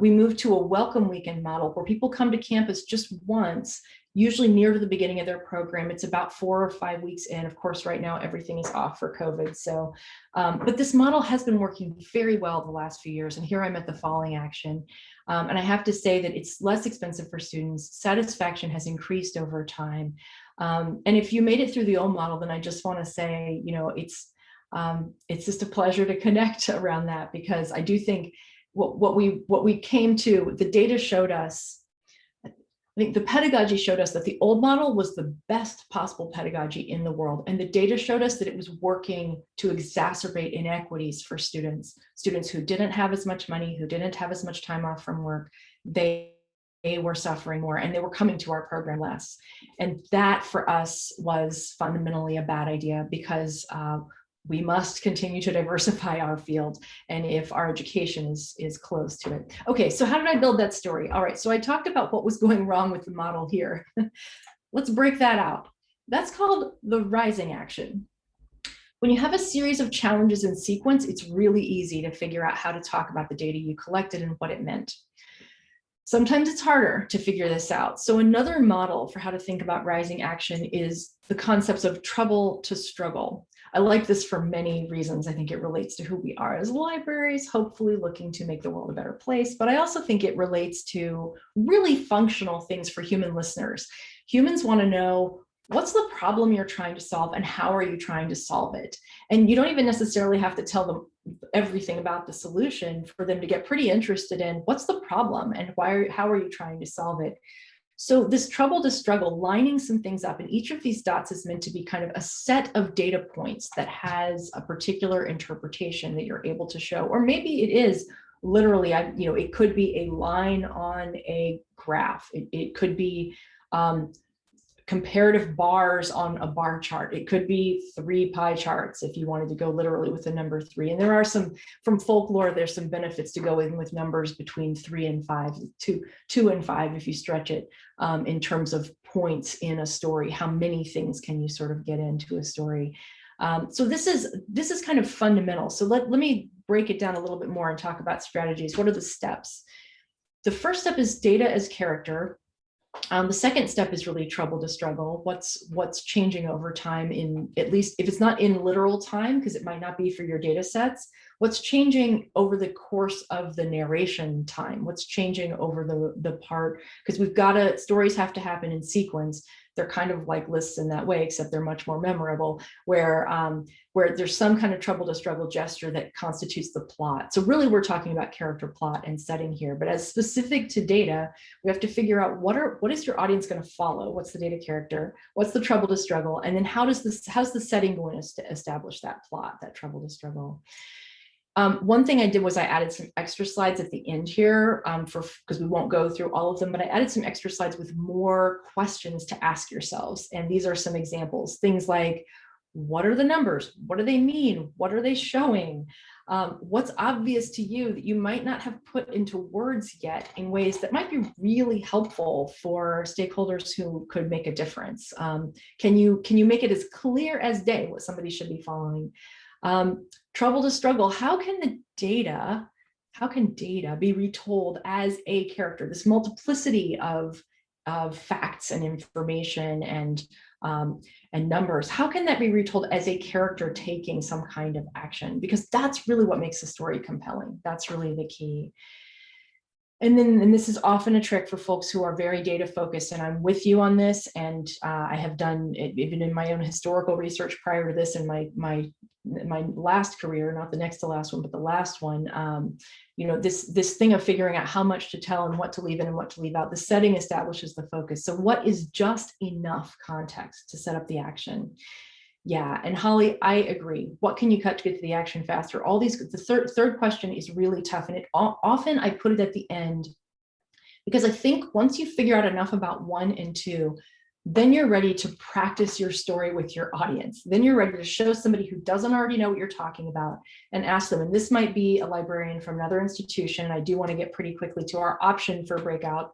We moved to a welcome weekend model where people come to campus just once, usually near to the beginning of their program. It's about 4 or 5 weeks in. Of course, right now, everything is off for COVID. So, but this model has been working very well the last few years. And here I'm at the falling action. And I have to say that it's less expensive for students. Satisfaction has increased over time. And if you made it through the old model, then I just want to say, it's just a pleasure to connect around that, because I do think what we came to, the data showed us, I think the pedagogy showed us that the old model was the best possible pedagogy in the world. And the data showed us that it was working to exacerbate inequities for students who didn't have as much money, who didn't have as much time off from work. They were suffering more and they were coming to our program less. And that for us was fundamentally a bad idea, because we must continue to diversify our field, and if our education is close to it. Okay, so how did I build that story? All right, so I talked about what was going wrong with the model here. Let's break that out. That's called the rising action. When you have a series of challenges in sequence, it's really easy to figure out how to talk about the data you collected and what it meant. Sometimes it's harder to figure this out. So another model for how to think about rising action is the concepts of trouble to struggle. I like this for many reasons. I think it relates to who we are as libraries, hopefully looking to make the world a better place. But I also think it relates to really functional things for human listeners. Humans want to know, what's the problem you're trying to solve and how are you trying to solve it? And you don't even necessarily have to tell them everything about the solution for them to get pretty interested in what's the problem and how are you trying to solve it? So this trouble to struggle, lining some things up, and each of these dots is meant to be kind of a set of data points that has a particular interpretation that you're able to show, or maybe it is literally, it could be a line on a graph. It could be comparative bars on a bar chart. It could be 3 pie charts if you wanted to go literally with the number 3. And there are some, from folklore, there's some benefits to go in with numbers between 3 and 5, 2 and 5 if you stretch it, in terms of points in a story. How many things can you sort of get into a story? So this is kind of fundamental. So let me break it down a little bit more and talk about strategies. What are the steps? The first step is data as character. The second step is really trouble to struggle. What's changing over time, in at least if it's not in literal time, because it might not be for your data sets. What's changing over the course of the narration time? What's changing over the part, because stories have to happen in sequence. They're kind of like lists in that way, except they're much more memorable, where there's some kind of trouble to struggle gesture that constitutes the plot. So really we're talking about character, plot, and setting here. But as specific to data, we have to figure out what is your audience going to follow? What's the data character? What's the trouble to struggle? And then how's the setting going to establish that plot, that trouble to struggle? One thing I did was I added some extra slides at the end here, because we won't go through all of them, but I added some extra slides with more questions to ask yourselves. And these are some examples, things like, what are the numbers? What do they mean? What are they showing? What's obvious to you that you might not have put into words yet in ways that might be really helpful for stakeholders who could make a difference? Can you make it as clear as day what somebody should be following? Trouble to struggle. How can data be retold as a character? This multiplicity of facts and information and numbers. How can that be retold as a character taking some kind of action? Because that's really what makes a story compelling. That's really the key. And this is often a trick for folks who are very data focused, and I'm with you on this. And I have done it even in my own historical research prior to this, in my last career, not the next to last one, but the last one. This thing of figuring out how much to tell and what to leave in and what to leave out. The setting establishes the focus. So what is just enough context to set up the action? Yeah, and Holly, I agree. What can you cut to get to the action faster? The third question is really tough, and often I put it at the end, because I think once you figure out enough about 1 and 2, then you're ready to practice your story with your audience. Then you're ready to show somebody who doesn't already know what you're talking about and ask them. And this might be a librarian from another institution. I do want to get pretty quickly to our option for breakout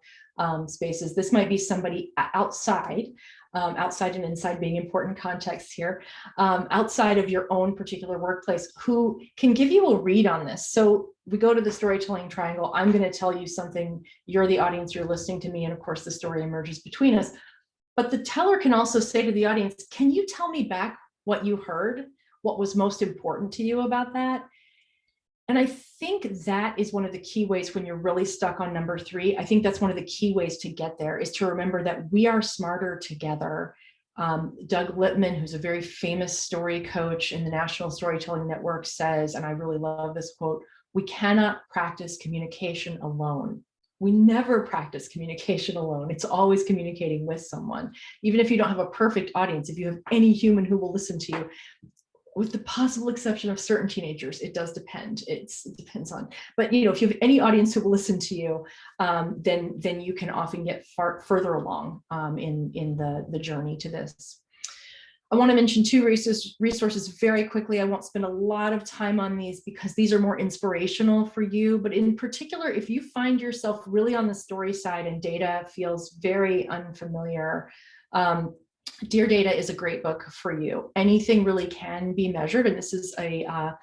spaces. This might be somebody outside. outside and inside being important contexts here, outside of your own particular workplace, who can give you a read on this. So we go to the storytelling triangle. I'm going to tell you something. You're the audience, you're listening to me. And of course, the story emerges between us. But the teller can also say to the audience, can you tell me back what you heard? What was most important to you about that? And I think that is one of the key ways when you're really stuck on number 3. I think that's one of the key ways to get there, is to remember that we are smarter together. Doug Lippman, who's a very famous story coach in the National Storytelling Network, says, and I really love this quote, we cannot practice communication alone. We never practice communication alone. It's always communicating with someone. Even if you don't have a perfect audience, if you have any human who will listen to you, with the possible exception of certain teenagers, it does depend. It depends on, but if you have any audience who will listen to you, then you can often get further along in the journey to this. I want to mention 2 resources very quickly. I won't spend a lot of time on these because these are more inspirational for you, but in particular, if you find yourself really on the story side and data feels very unfamiliar, Dear Data is a great book for you. Anything really can be measured. And this is a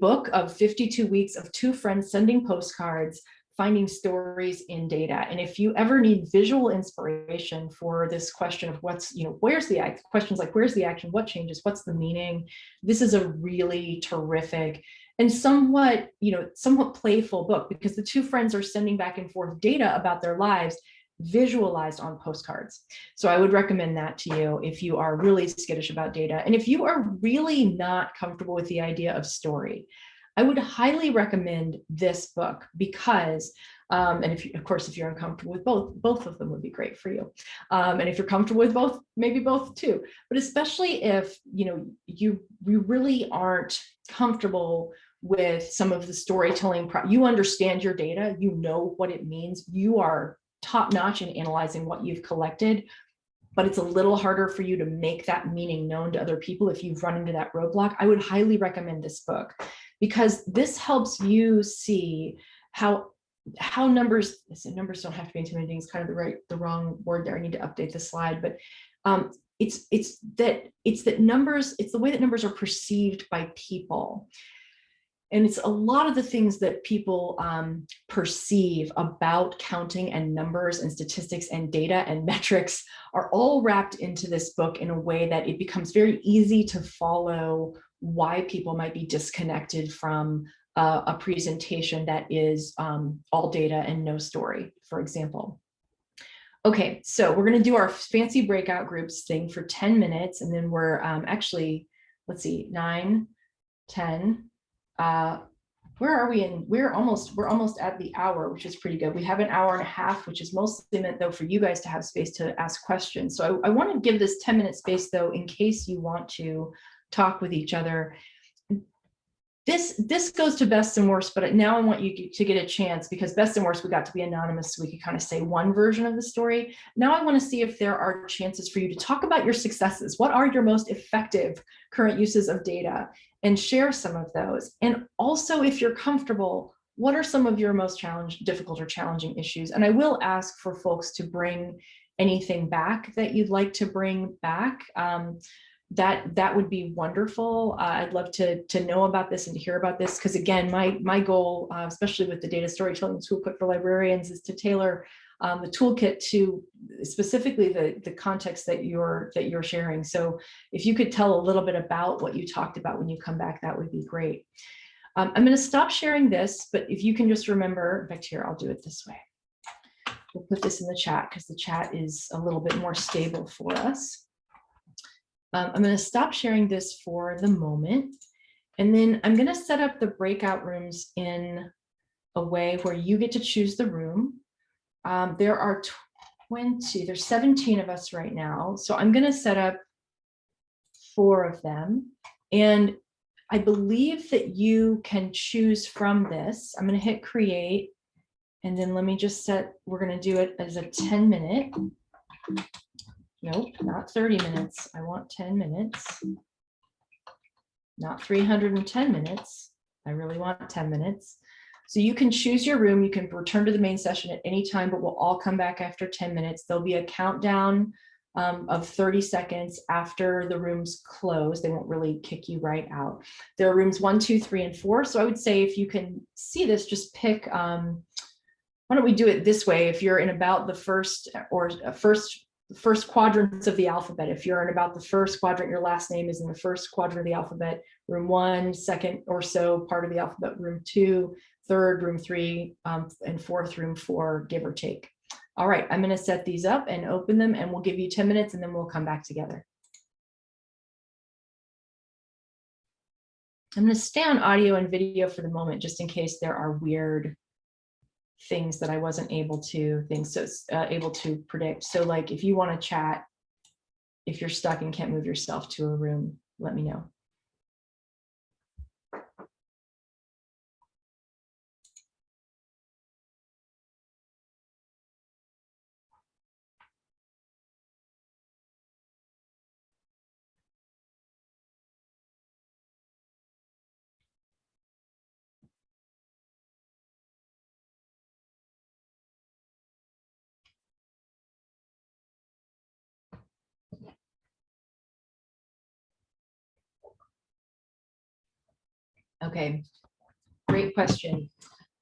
book of 52 weeks of 2 friends sending postcards, finding stories in data. And if you ever need visual inspiration for this question of where's the act, questions like where's the action, what changes, what's the meaning, this is a really terrific and somewhat playful book, because the 2 friends are sending back and forth data about their lives visualized on postcards. So I would recommend that to you if you are really skittish about data. And if you are really not comfortable with the idea of story, I would highly recommend this book because, and if you're uncomfortable with both of them would be great for you. And if you're comfortable with both, maybe both too. But especially if you really aren't comfortable with some of the storytelling, you understand your data, you know what it means, you are top-notch in analyzing what you've collected, but it's a little harder for you to make that meaning known to other people if you've run into that roadblock. I would highly recommend this book because this helps you see how numbers don't have to be intimidating. It's kind of the wrong word there. I need to update the slide, but it's the way that numbers are perceived by people. And it's a lot of the things that people perceive about counting and numbers and statistics and data and metrics are all wrapped into this book in a way that it becomes very easy to follow why people might be disconnected from a presentation that is all data and no story, for example. Okay, so we're going to do our fancy breakout groups thing for 10 minutes, and then we're actually, let's see, 9, 10. Where are we in? We're almost at the hour, which is pretty good. We have an hour and a half, which is mostly meant though for you guys to have space to ask questions. So I want to give this 10-minute space though, in case you want to talk with each other. This goes to best and worst, but now I want you to get a chance, because best and worst, we got to be anonymous, so we could kind of say one version of the story. Now I want to see if there are chances for you to talk about your successes. What are your most effective current uses of data? And share some of those. And also, if you're comfortable, what are some of your most difficult or challenging issues? And I will ask for folks to bring anything back that you'd like to bring back. That would be wonderful. I'd love to know about this and to hear about this, because again, my goal, especially with the data storytelling toolkit for librarians, is to tailor the toolkit to specifically the context that you're sharing. So if you could tell a little bit about what you talked about when you come back, that would be great. I'm going to stop sharing this, but if you can just remember, in fact, here, I'll do it this way. We'll put this in the chat because the chat is a little bit more stable for us. I'm going to stop sharing this for the moment, and then I'm going to set up the breakout rooms in a way where you get to choose the room. There are 20, there's 17 of us right now. So I'm going to set up 4 of them. And I believe that you can choose from this. I'm going to hit create. And then let me just we're going to do it as a 10-minute. Nope, not 30 minutes. I want 10 minutes. Not 310 minutes. I really want 10 minutes. So you can choose your room. You can return to the main session at any time, but we'll all come back after 10 minutes. There'll be a countdown of 30 seconds after the rooms close. They won't really kick you right out. There are rooms 1, 2, 3, and 4. So I would say if you can see this, just pick, why don't we do it this way? If you're in about the first quadrants of the alphabet, if you're in about the first quadrant, your last name is in the first quadrant of the alphabet, room 1, second or so part of the alphabet, room 2, third, room 3, and fourth, room 4, give or take. All right, I'm going to set these up and open them, and we'll give you 10 minutes and then we'll come back together. I'm going to stay on audio and video for the moment, just in case there are weird things that I wasn't able to predict. So like if you want to chat, if you're stuck and can't move yourself to a room, let me know. Okay, great question.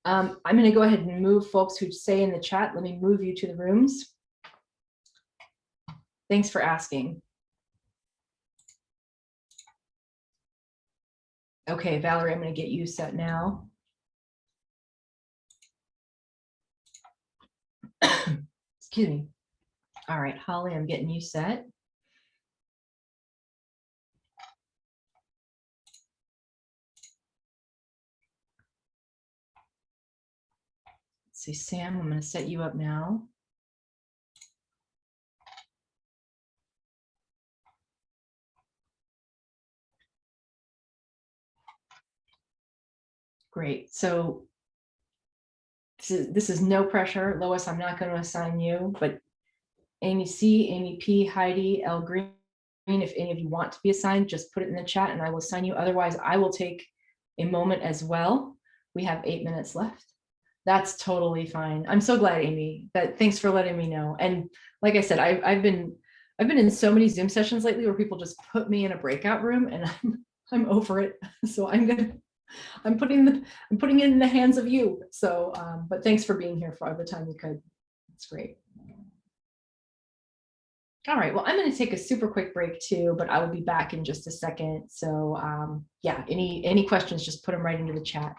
I'm going to go ahead and move folks who say in the chat. Let me move you to the rooms. Thanks for asking. Okay, Valerie, I'm going to get you set now. Excuse me. All right, Holly, I'm getting you set. Let's see, Sam, I'm going to set you up now. Great. So this is no pressure. Lois, I'm not going to assign you, but Amy C, Amy P, Heidi, L Green, if any of you want to be assigned, just put it in the chat and I will assign you. Otherwise, I will take a moment as well. We have 8 minutes left. That's totally fine. I'm so glad, Amy, thanks for letting me know. And like I said, I've been in so many Zoom sessions lately where people just put me in a breakout room and I'm over it. So I'm putting it in the hands of you. So, but thanks for being here for all the time you could. It's great. All right, well, I'm going to take a super quick break too, but I will be back in just a second. So yeah, any questions, just put them right into the chat.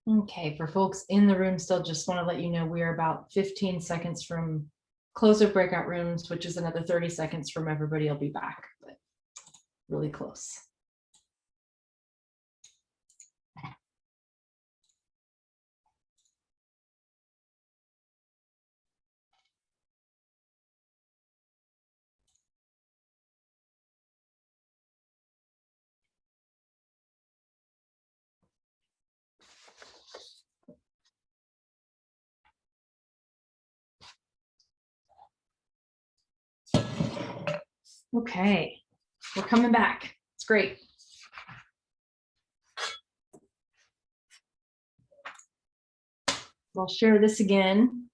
Okay, for folks in the room still, just want to let you know we are about 15 seconds from close of breakout rooms, which is another 30 seconds from everybody will be back, but really close. Okay, we're coming back. It's great. I'll share this again.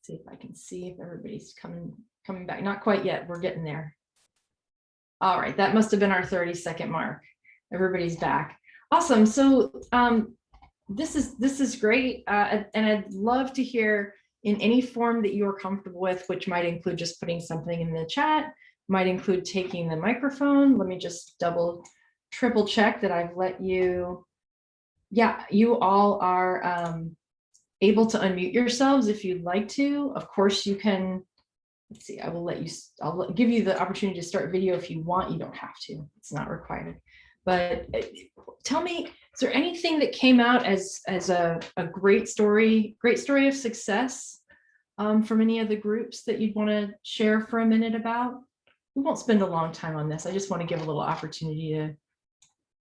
See if I can see if everybody's coming back. Not quite yet. We're getting there. All right, that must have been our 30-second mark. Everybody's back. Awesome. So this is great, and I'd love to hear in any form that you're comfortable with, which might include just putting something in the chat, might include taking the microphone. Let me just triple check that I've let you. Yeah, you all are able to unmute yourselves if you'd like to. Of course, you can. Let's see, I'll give you the opportunity to start video if you want. You don't have to, it's not required. But tell me, is there anything that came out as a great story of success from any of the groups that you'd want to share for a minute about? We won't spend a long time on this. I just want to give a little opportunity to,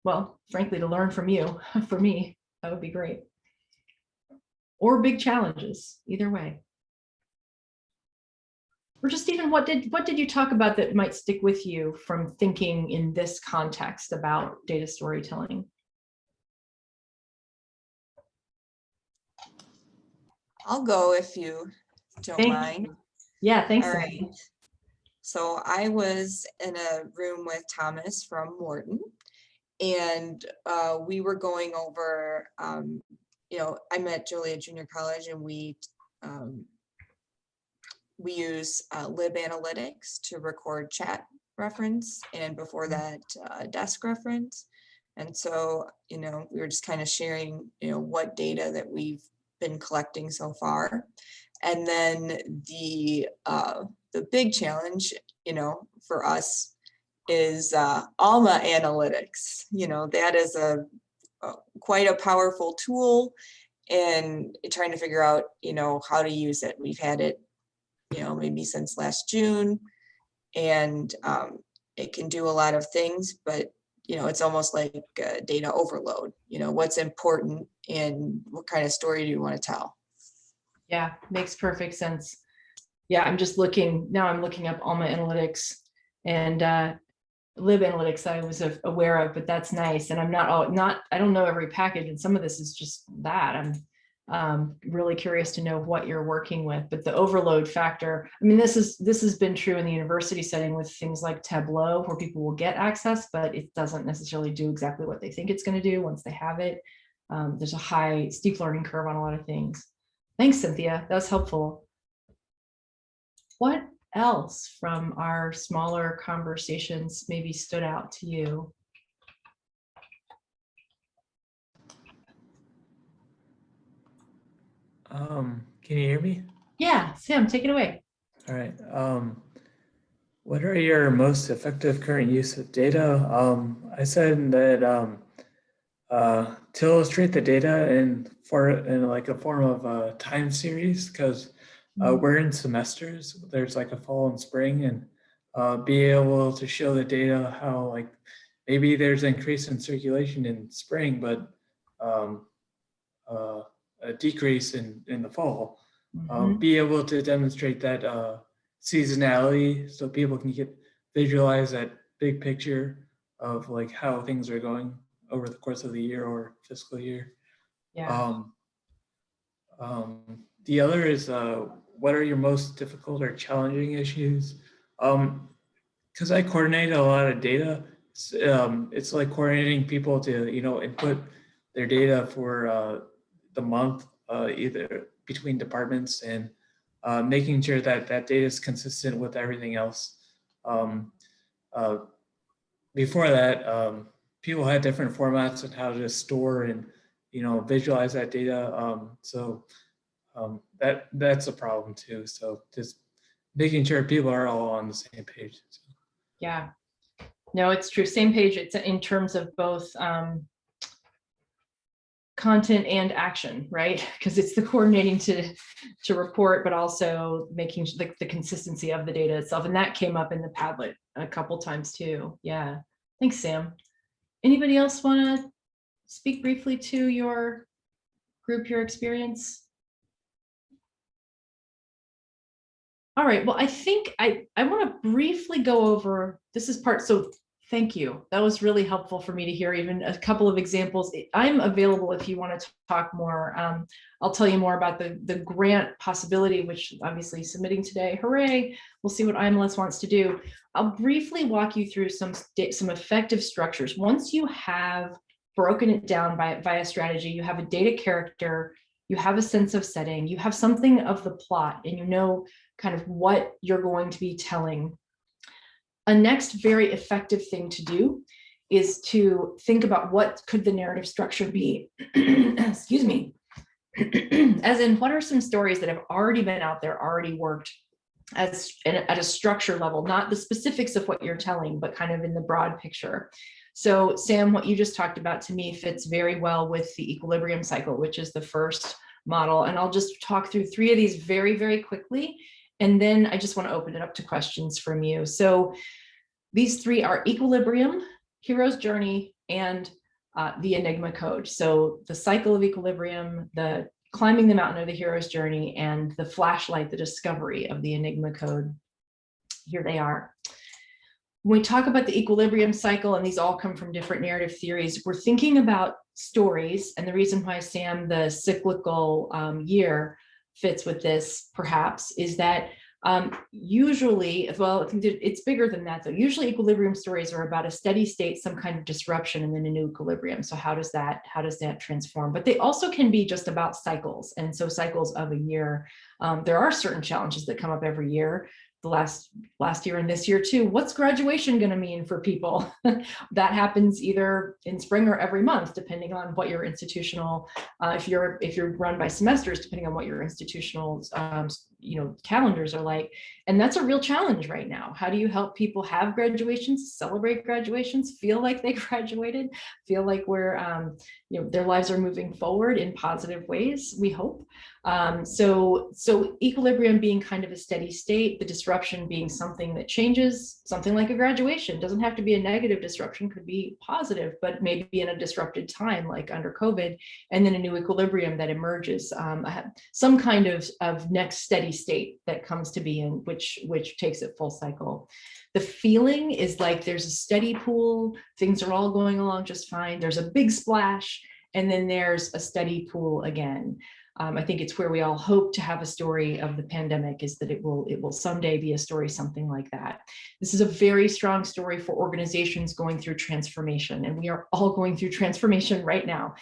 well, frankly, to learn from you. For me, that would be great. Or big challenges, either way. Or just even what did you talk about that might stick with you from thinking in this context about data storytelling? I'll go if you don't mind. Yeah, thanks. All right. So I was in a room with Thomas from Wharton, and we were going over, I'm at Joliet Junior College, and we use lib analytics to record chat reference, and before that desk reference. And so, we were just kind of sharing, what data that we've been collecting so far. And then the big challenge, for us is Alma Analytics. That is quite a powerful tool, and trying to figure out, how to use it. We've had it, maybe since last June, and it can do a lot of things, but it's almost like data overload. What's important and what kind of story do you want to tell? Yeah, makes perfect sense. Yeah, I'm looking up Alma Analytics and lib analytics I was aware of, but that's nice. And I don't know every package, and some of this is just that. I'm really curious to know what you're working with, but the overload factor, I mean, this has been true in the university setting with things like Tableau, where people will get access, but it doesn't necessarily do exactly what they think it's going to do once they have it. There's a steep learning curve on a lot of things. Thanks, Cynthia. That's helpful. What else from our smaller conversations maybe stood out to you? Can you hear me? Yeah, Sam, take it away. All right. What are your most effective current use of data? I said that to illustrate the data in like a form of a time series, because we're in semesters. There's like a fall and spring, and be able to show the data how like maybe there's an increase in circulation in spring, but a decrease in the fall. Be able to demonstrate that seasonality, so people can visualize that big picture of like how things are going over the course of the year or fiscal year. Yeah. The other is what are your most difficult or challenging issues? Because I coordinate a lot of data, it's like coordinating people to input their data for the month, either between departments, and making sure that that data is consistent with everything else. Before that, people had different formats and how to store and, visualize that data. That's a problem too. So just making sure people are all on the same page. So. Yeah, no, it's true. Same page. It's in terms of both content and action, right? Because it's the coordinating to report, but also making the consistency of the data itself. And that came up in the Padlet a couple times too. Yeah. Thanks, Sam. Anybody else want to speak briefly to your group, your experience? All right, well, I think I want to briefly go over, this is part, so thank you. That was really helpful for me to hear even a couple of examples. I'm available if you want to talk more. I'll tell you more about the grant possibility, which obviously submitting today, hooray. We'll see what IMLS wants to do. I'll briefly walk you through some effective structures. Once you have broken it down via strategy, you have a data character, you have a sense of setting, you have something of the plot, and you know kind of what you're going to be telling. A next very effective thing to do is to think about what could the narrative structure be. Excuse me. As in, what are some stories that have already been out there, already worked at a structure level, not the specifics of what you're telling, but kind of in the broad picture. So Sam, what you just talked about to me fits very well with the equilibrium cycle, which is the first model. And I'll just talk through 3 of these very, very quickly. And then I just want to open it up to questions from you. So these 3 are equilibrium, hero's journey, and the Enigma code. So the cycle of equilibrium, the climbing the mountain of the hero's journey, and the flashlight, the discovery of the Enigma code. Here they are. When we talk about the equilibrium cycle, and these all come from different narrative theories, we're thinking about stories. And the reason why, Sam, the cyclical year fits with this perhaps is that usually, well, I think it's bigger than that though. Usually equilibrium stories are about a steady state, some kind of disruption, and then a new equilibrium. So how does that transform? But they also can be just about cycles. And so cycles of a year. There are certain challenges that come up every year. The last year and this year too. What's graduation going to mean for people? That happens either in spring or every month, depending on what your institutional, if you're run by semesters, depending on what your institutional calendars are like. And that's a real challenge right now. How do you help people have graduations, celebrate graduations, feel like they graduated, feel like we're their lives are moving forward in positive ways, we hope. So equilibrium being kind of a steady state, the disruption being something that changes, something like a graduation. Doesn't have to be a negative disruption, could be positive, but maybe in a disrupted time like under COVID, and then a new equilibrium that emerges, some kind of next steady state that comes to be in, which takes it full cycle. The feeling is like there's a steady pool, things are all going along just fine. There's a big splash, and then there's a steady pool again. I think it's where we all hope to have a story of the pandemic, is that it will someday be a story something like that. This is a very strong story for organizations going through transformation, and we are all going through transformation right now.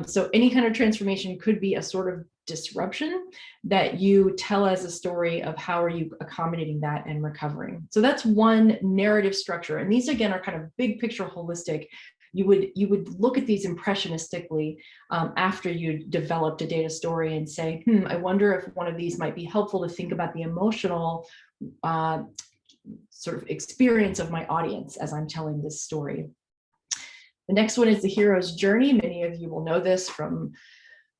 So any kind of transformation could be a sort of disruption that you tell as a story of how are you accommodating that and recovering. So that's one narrative structure. And these again are kind of big picture holistic. You would look at these impressionistically after you developed a data story and say, I wonder if one of these might be helpful to think about the emotional sort of experience of my audience as I'm telling this story. The next one is the hero's journey. Many of you will know this from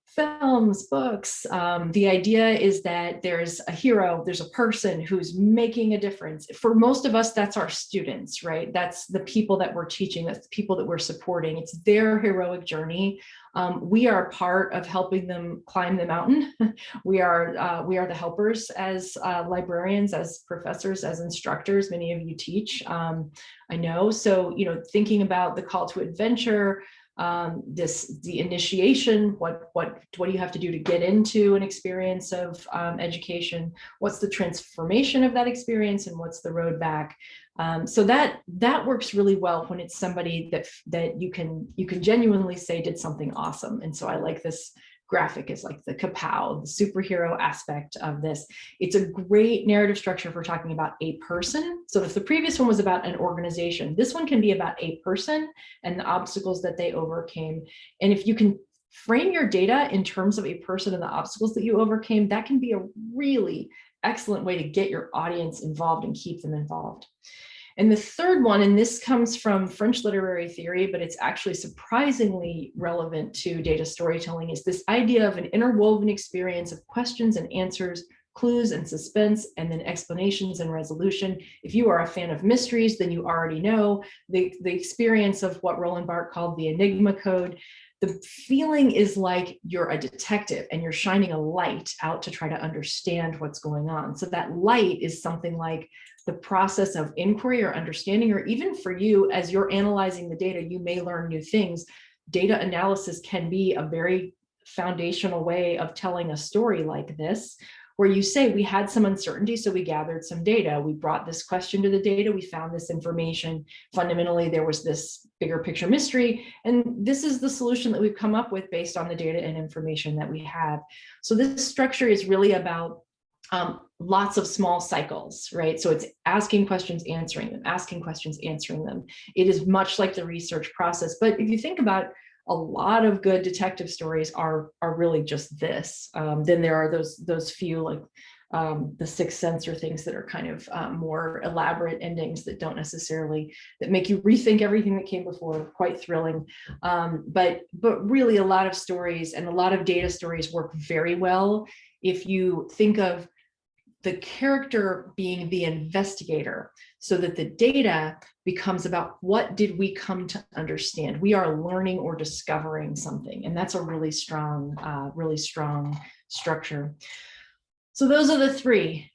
films, books. The idea is that there's a hero, there's a person who's making a difference. For most of us, that's our students, right? That's the people that we're teaching, that's the people that we're supporting. It's their heroic journey. We are part of helping them climb the mountain. We are the helpers as librarians, as professors, as instructors. Many of you teach, I know. So, thinking about the call to adventure, the initiation, what do you have to do to get into an experience of education? What's the transformation of that experience, and what's the road back? So that works really well when it's somebody that you can genuinely say did something awesome. And so I like this graphic is like the kapow, the superhero aspect of this. It's a great narrative structure for talking about a person. So if the previous one was about an organization, this one can be about a person and the obstacles that they overcame. And if you can frame your data in terms of a person and the obstacles that you overcame, that can be a really excellent way to get your audience involved and keep them involved. And the third one, and this comes from French literary theory, but it's actually surprisingly relevant to data storytelling, is this idea of an interwoven experience of questions and answers, clues and suspense, and then explanations and resolution. If you are a fan of mysteries, then you already know the experience of what Roland Barthes called the Enigma Code. The feeling is like you're a detective and you're shining a light out to try to understand what's going on. So that light is something like the process of inquiry or understanding, or even for you, as you're analyzing the data, you may learn new things. Data analysis can be a very foundational way of telling a story like this, where you say, we had some uncertainty, so we gathered some data. We brought this question to the data, we found this information. Fundamentally, there was this bigger picture mystery, and this is the solution that we've come up with based on the data and information that we have. So this structure is really about lots of small cycles, right? So it's asking questions, answering them, asking questions, answering them. It is much like the research process. But if you think about a lot of good detective stories are really just this. Then there are those few like the Sixth Sense or things that are kind of more elaborate endings that don't necessarily, that make you rethink everything that came before, quite thrilling. But really a lot of stories and a lot of data stories work very well if you think of the character being the investigator, so that the data becomes about what did we come to understand. We are learning or discovering something, and that's a really strong structure. So those are the three.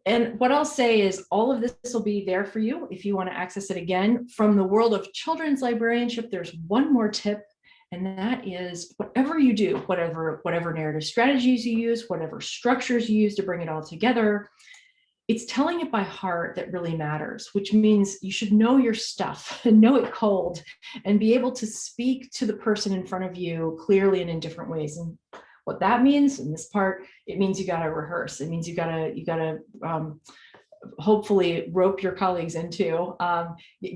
And what I'll say is all of this will be there for you if you want to access it again. From the world of children's librarianship, there's one more tip, and that is whatever you do, whatever narrative strategies you use, whatever structures you use to bring it all together, it's telling it by heart that really matters, which means you should know your stuff and know it cold and be able to speak to the person in front of you clearly and in different ways. And what that means in this part, it means you got to rehearse. It means you got to hopefully rope your colleagues into,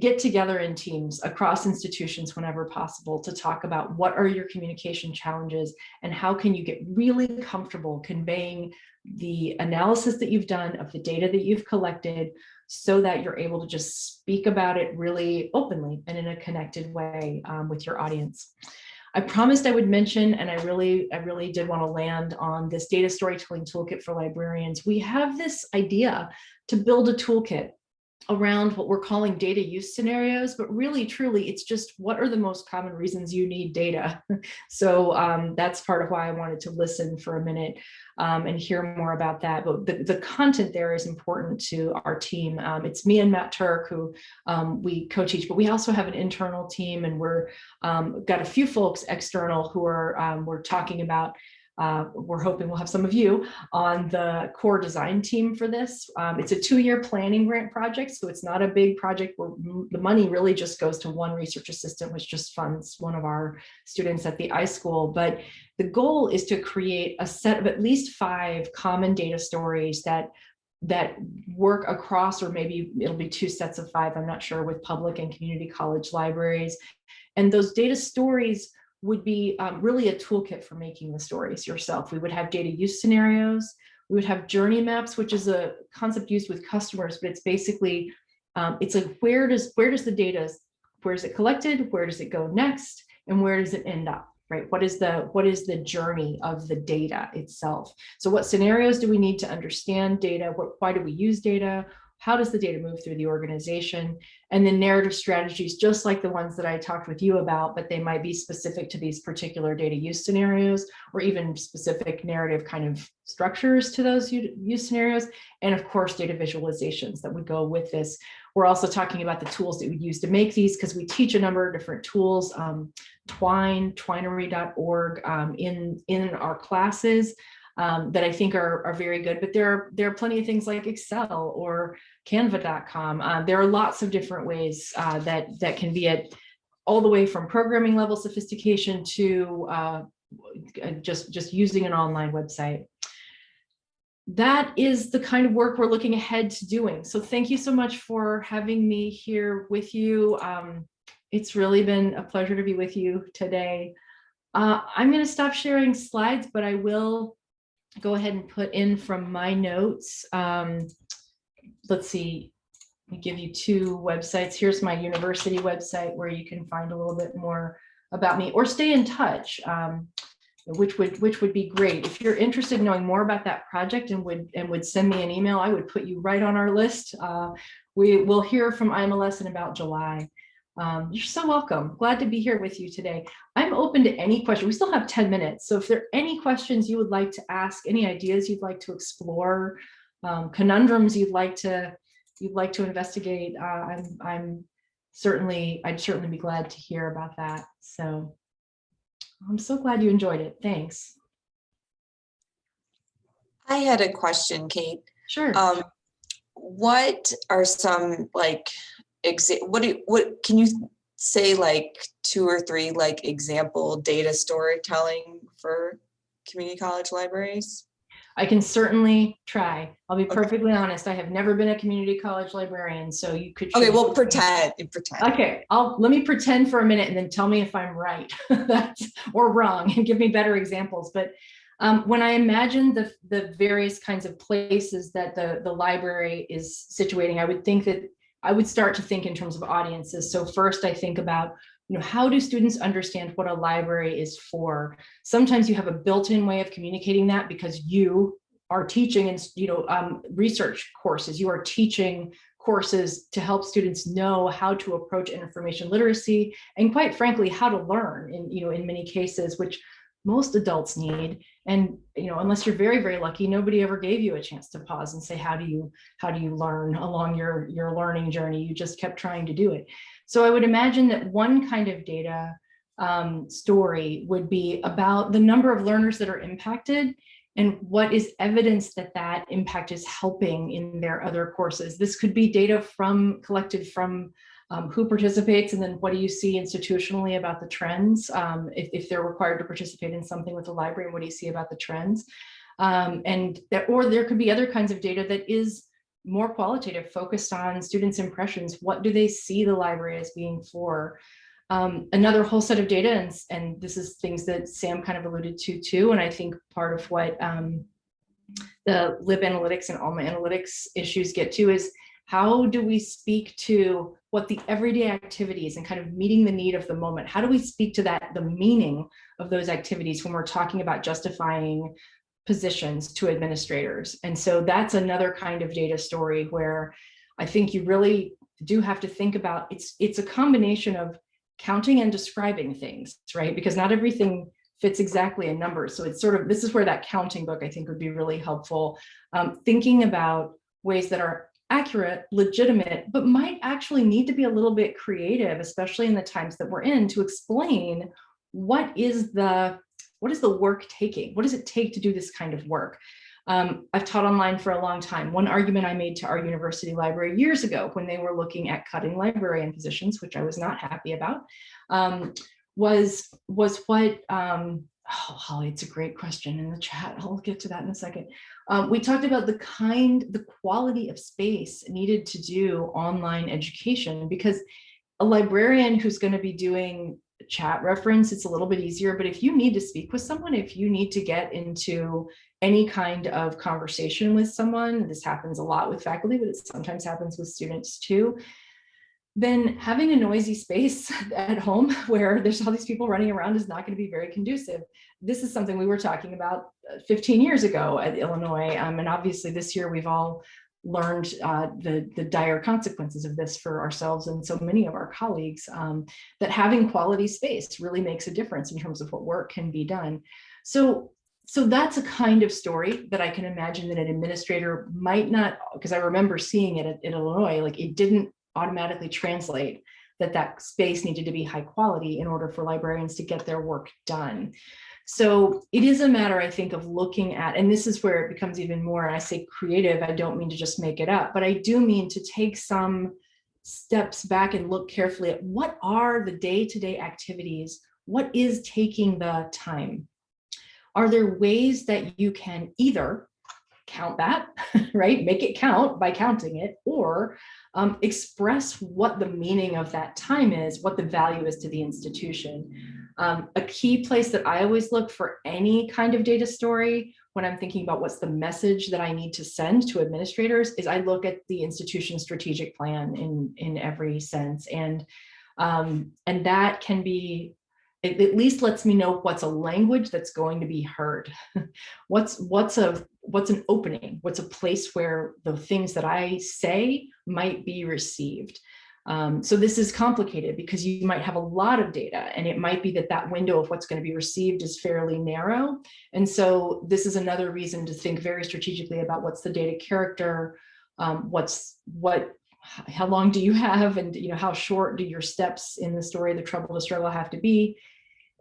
get together in teams across institutions whenever possible to talk about what are your communication challenges and how can you get really comfortable conveying the analysis that you've done of the data that you've collected, so that you're able to just speak about it really openly and in a connected way with your audience. I promised I would mention, and I really did want to land on this data storytelling toolkit for librarians. We have this idea to build a toolkit around what we're calling data use scenarios, but really, truly, it's just what are the most common reasons you need data. So that's part of why I wanted to listen for a minute and hear more about that. But the content there is important to our team. It's me and Matt Turk who we co-teach, but we also have an internal team, and we're got a few folks external who are we're talking about. We're hoping we'll have some of you on the core design team for this. It's a 2-year planning grant project, so it's not a big project where the money really just goes to one research assistant, which just funds one of our students at the iSchool. But the goal is to create a set of at least 5 common data stories that work across, or maybe it'll be 2 sets of 5, I'm not sure, with public and community college libraries. And those data stories would be really a toolkit for making the stories yourself. We would have data use scenarios. We would have journey maps, which is a concept used with customers, but it's basically, it's like, where does the data, where is it collected? Where does it go next? And where does it end up, right? What is the journey of the data itself? So what scenarios do we need to understand data? Why do we use data? How does the data move through the organization? And then narrative strategies, just like the ones that I talked with you about, but they might be specific to these particular data use scenarios, or even specific narrative kind of structures to those use scenarios. And of course, data visualizations that would go with this. We're also talking about the tools that we use to make these, because we teach a number of different tools, twinery.org in our classes. That I think are very good, but there are plenty of things like Excel or Canva.com. There are lots of different ways that can be at all the way from programming level sophistication to just using an online website. That is the kind of work we're looking ahead to doing. So thank you so much for having me here with you. It's really been a pleasure to be with you today. I'm going to stop sharing slides, but I will go ahead and put in from my notes. Let's see, let me give you two websites. Here's my university website where you can find a little bit more about me or stay in touch. Which would be great. If you're interested in knowing more about that project and would send me an email, I would put you right on our list. We will hear from IMLS in about July. You're so welcome. Glad to be here with you today. I'm open to any question. We still have 10 minutes. So if there are any questions you would like to ask, any ideas you'd like to explore, conundrums you'd like to investigate, I'd certainly be glad to hear about that. So I'm so glad you enjoyed it. Thanks. I had a question, Kate. Sure. What are some like what can you say like 2 or 3 like example data storytelling for community college libraries? I can certainly try. I'll be perfectly honest. I have never been a community college librarian, so you could. Okay, well, pretend. Okay, let me pretend for a minute and then tell me if I'm right or wrong and give me better examples. But when I imagine the various kinds of places that the library is situating, I would start to think in terms of audiences. So first I think about, how do students understand what a library is for? Sometimes you have a built-in way of communicating that because you are teaching and research courses. You are teaching courses to help students know how to approach information literacy and, quite frankly, how to learn in many cases, which most adults need. And unless you're very, very lucky, nobody ever gave you a chance to pause and say, how do you learn along your learning journey? You just kept trying to do it. So I would imagine that one kind of data story would be about the number of learners that are impacted and what is evidence that impact is helping in their other courses. This could be data collected from who participates, and then what do you see institutionally about the trends? If they're required to participate in something with the library, what do you see about the trends? Or there could be other kinds of data that is more qualitative, focused on students' impressions. What do they see the library as being for? Another whole set of data, and this is things that Sam kind of alluded to too, and I think part of what the lib analytics and ALMA analytics issues get to is how do we speak to what the everyday activities and kind of meeting the need of the moment? How do we speak to the meaning of those activities when we're talking about justifying positions to administrators? And so that's another kind of data story where I think you really do have to think about it's a combination of counting and describing things, right? Because not everything fits exactly in numbers. So it's this is where that counting book I think would be really helpful. Thinking about ways that are accurate, legitimate, but might actually need to be a little bit creative, especially in the times that we're in, to explain what is the work taking? What does it take to do this kind of work? I've taught online for a long time. One argument I made to our university library years ago when they were looking at cutting librarian positions, which I was not happy about, was what, Holly, it's a great question in the chat. I'll get to that in a second. We talked about the quality of space needed to do online education, because a librarian who's going to be doing chat reference, it's a little bit easier. But if you need to speak with someone, if you need to get into any kind of conversation with someone, this happens a lot with faculty, but it sometimes happens with students too, then having a noisy space at home where there's all these people running around is not going to be very conducive. This is something we were talking about 15 years ago at Illinois. And obviously this year we've all learned the dire consequences of this for ourselves and so many of our colleagues, that having quality space really makes a difference in terms of what work can be done. So that's a kind of story that I can imagine that an administrator might not, because I remember seeing it in Illinois, like it didn't automatically translate that space needed to be high quality in order for librarians to get their work done. So it is a matter, I think, of looking at, and this is where it becomes even more, and I say creative, I don't mean to just make it up, but I do mean to take some steps back and look carefully at what are the day-to-day activities, what is taking the time, are there ways that you can either count that, right? Make it count by counting it, or express what the meaning of that time is, what the value is to the institution. A key place that I always look for any kind of data story when I'm thinking about what's the message that I need to send to administrators is I look at the institution's strategic plan in every sense. And that can be, it at least lets me know what's a language that's going to be heard. What's an opening? What's a place where the things that I say might be received? So this is complicated because you might have a lot of data, and it might be that window of what's going to be received is fairly narrow. And so this is another reason to think very strategically about what's the data character, how long do you have, and how short do your steps in the story, the trouble, the struggle have to be,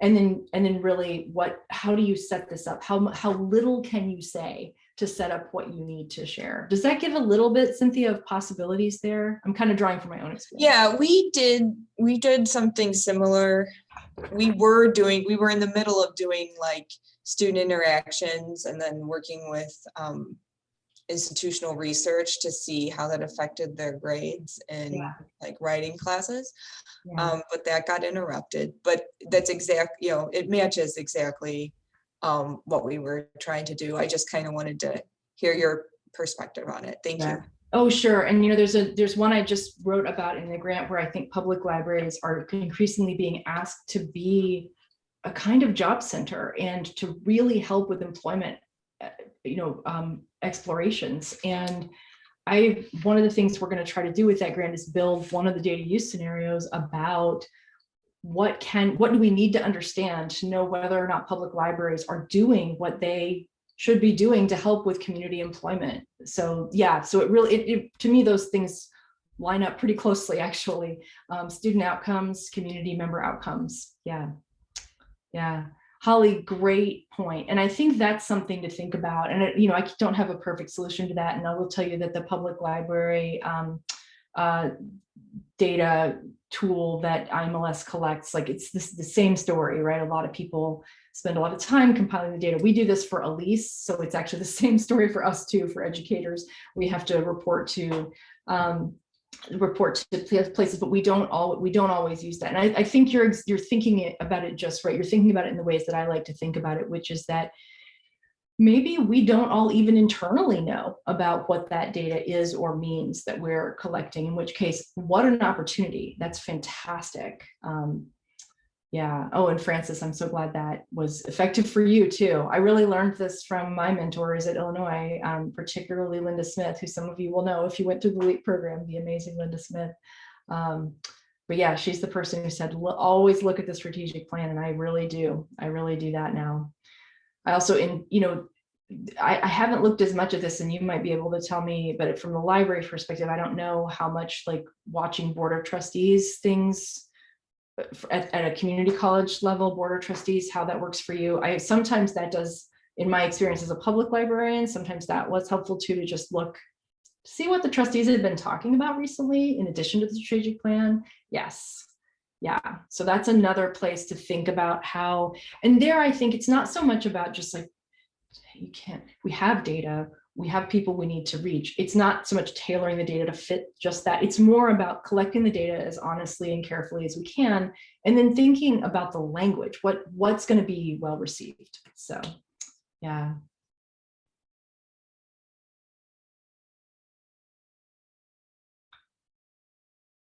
and then really how do you set this up? How little can you say to set up what you need to share? Does that give a little bit, Cynthia, of possibilities there? I'm kind of drawing from my own experience. Yeah, we did something similar. We were in the middle of doing like student interactions and then working with institutional research to see how that affected their grades in like writing classes. But that got interrupted. But that's it matches exactly what we were trying to do. I just kind of wanted to hear your perspective on it. Thank you. Oh, sure. And there's one I just wrote about in the grant where I think public libraries are increasingly being asked to be a kind of job center and to really help with employment explorations. And one of the things we're going to try to do with that grant is build one of the data use scenarios about what do we need to understand to know whether or not public libraries are doing what they should be doing to help with community employment. So so it really, to me, those things line up pretty closely, actually. Student outcomes, community member outcomes. Yeah. Holly, great point. And I think that's something to think about. And I don't have a perfect solution to that. And I will tell you that the public library data tool that IMLS collects, like it's the same story, right? A lot of people spend a lot of time compiling the data. We do this for Elise, so it's actually the same story for us too, for educators. We have to report to places, but we don't always use that. And I think you're thinking about it just right. You're thinking about it in the ways that I like to think about it, which is that maybe we don't all even internally know about what that data is or means that we're collecting, in which case, what an opportunity. That's fantastic. Oh, and Francis, I'm so glad that was effective for you too. I really learned this from my mentors at Illinois, particularly Linda Smith, who some of you will know if you went through the LEAP program, the amazing Linda Smith. But yeah, she's the person who said, always look at the strategic plan. And I really do that now. I also, I haven't looked as much at this, and you might be able to tell me, but from the library perspective, I don't know how much like watching board of trustees things at a community college level, board of trustees, how that works for you. Sometimes that does, in my experience as a public librarian, sometimes that was helpful too, to just see what the trustees have been talking about recently, in addition to the strategic plan. Yes. Yeah. So that's another place to think about how, and there, I think it's not so much about just like, we have data, we have people we need to reach. It's not so much tailoring the data to fit just that. It's more about collecting the data as honestly and carefully as we can, and then thinking about the language, what's going to be well received. So, yeah.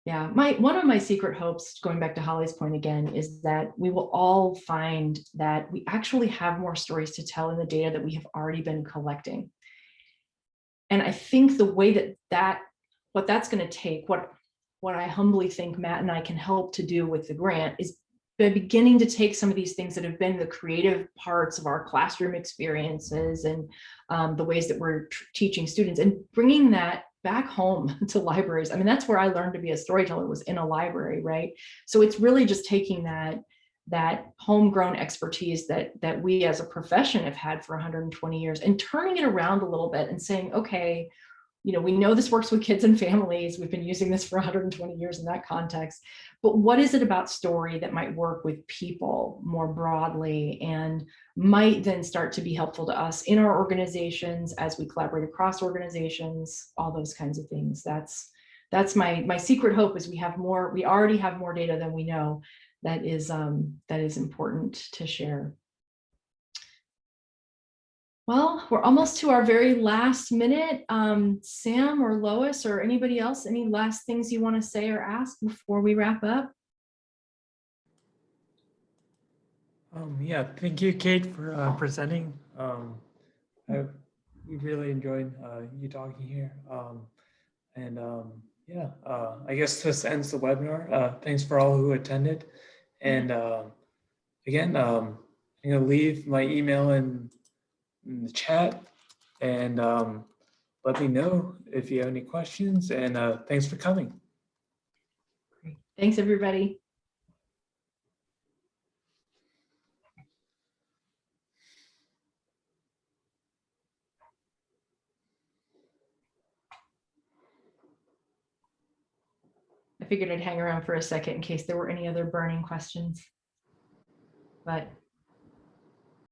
Yeah, one of my secret hopes, going back to Holly's point again, is that we will all find that we actually have more stories to tell in the data that we have already been collecting. And I think the way what that's going to take, what I humbly think Matt and I can help to do with the grant, is by beginning to take some of these things that have been the creative parts of our classroom experiences and the ways that we're teaching students, and bringing that back home to libraries. I mean, that's where I learned to be a storyteller, was in a library, right? So it's really just taking that homegrown expertise that we as a profession have had for 120 years and turning it around a little bit and saying, okay, we know this works with kids and families. We've been using this for 120 years in that context. But what is it about story that might work with people more broadly and might then start to be helpful to us in our organizations as we collaborate across organizations, all those kinds of things. That's my secret hope is we already have more data than we know that is important to share. Well, we're almost to our very last minute. Sam or Lois or anybody else, any last things you want to say or ask before we wrap up? Yeah, thank you, Kate, for presenting. We really enjoyed you talking here. Yeah, I guess this ends the webinar. Thanks for all who attended. And again, I'm going to leave my email in the chat, and let me know if you have any questions, and thanks for coming. Great. Thanks, everybody. I figured I'd hang around for a second in case there were any other burning questions, but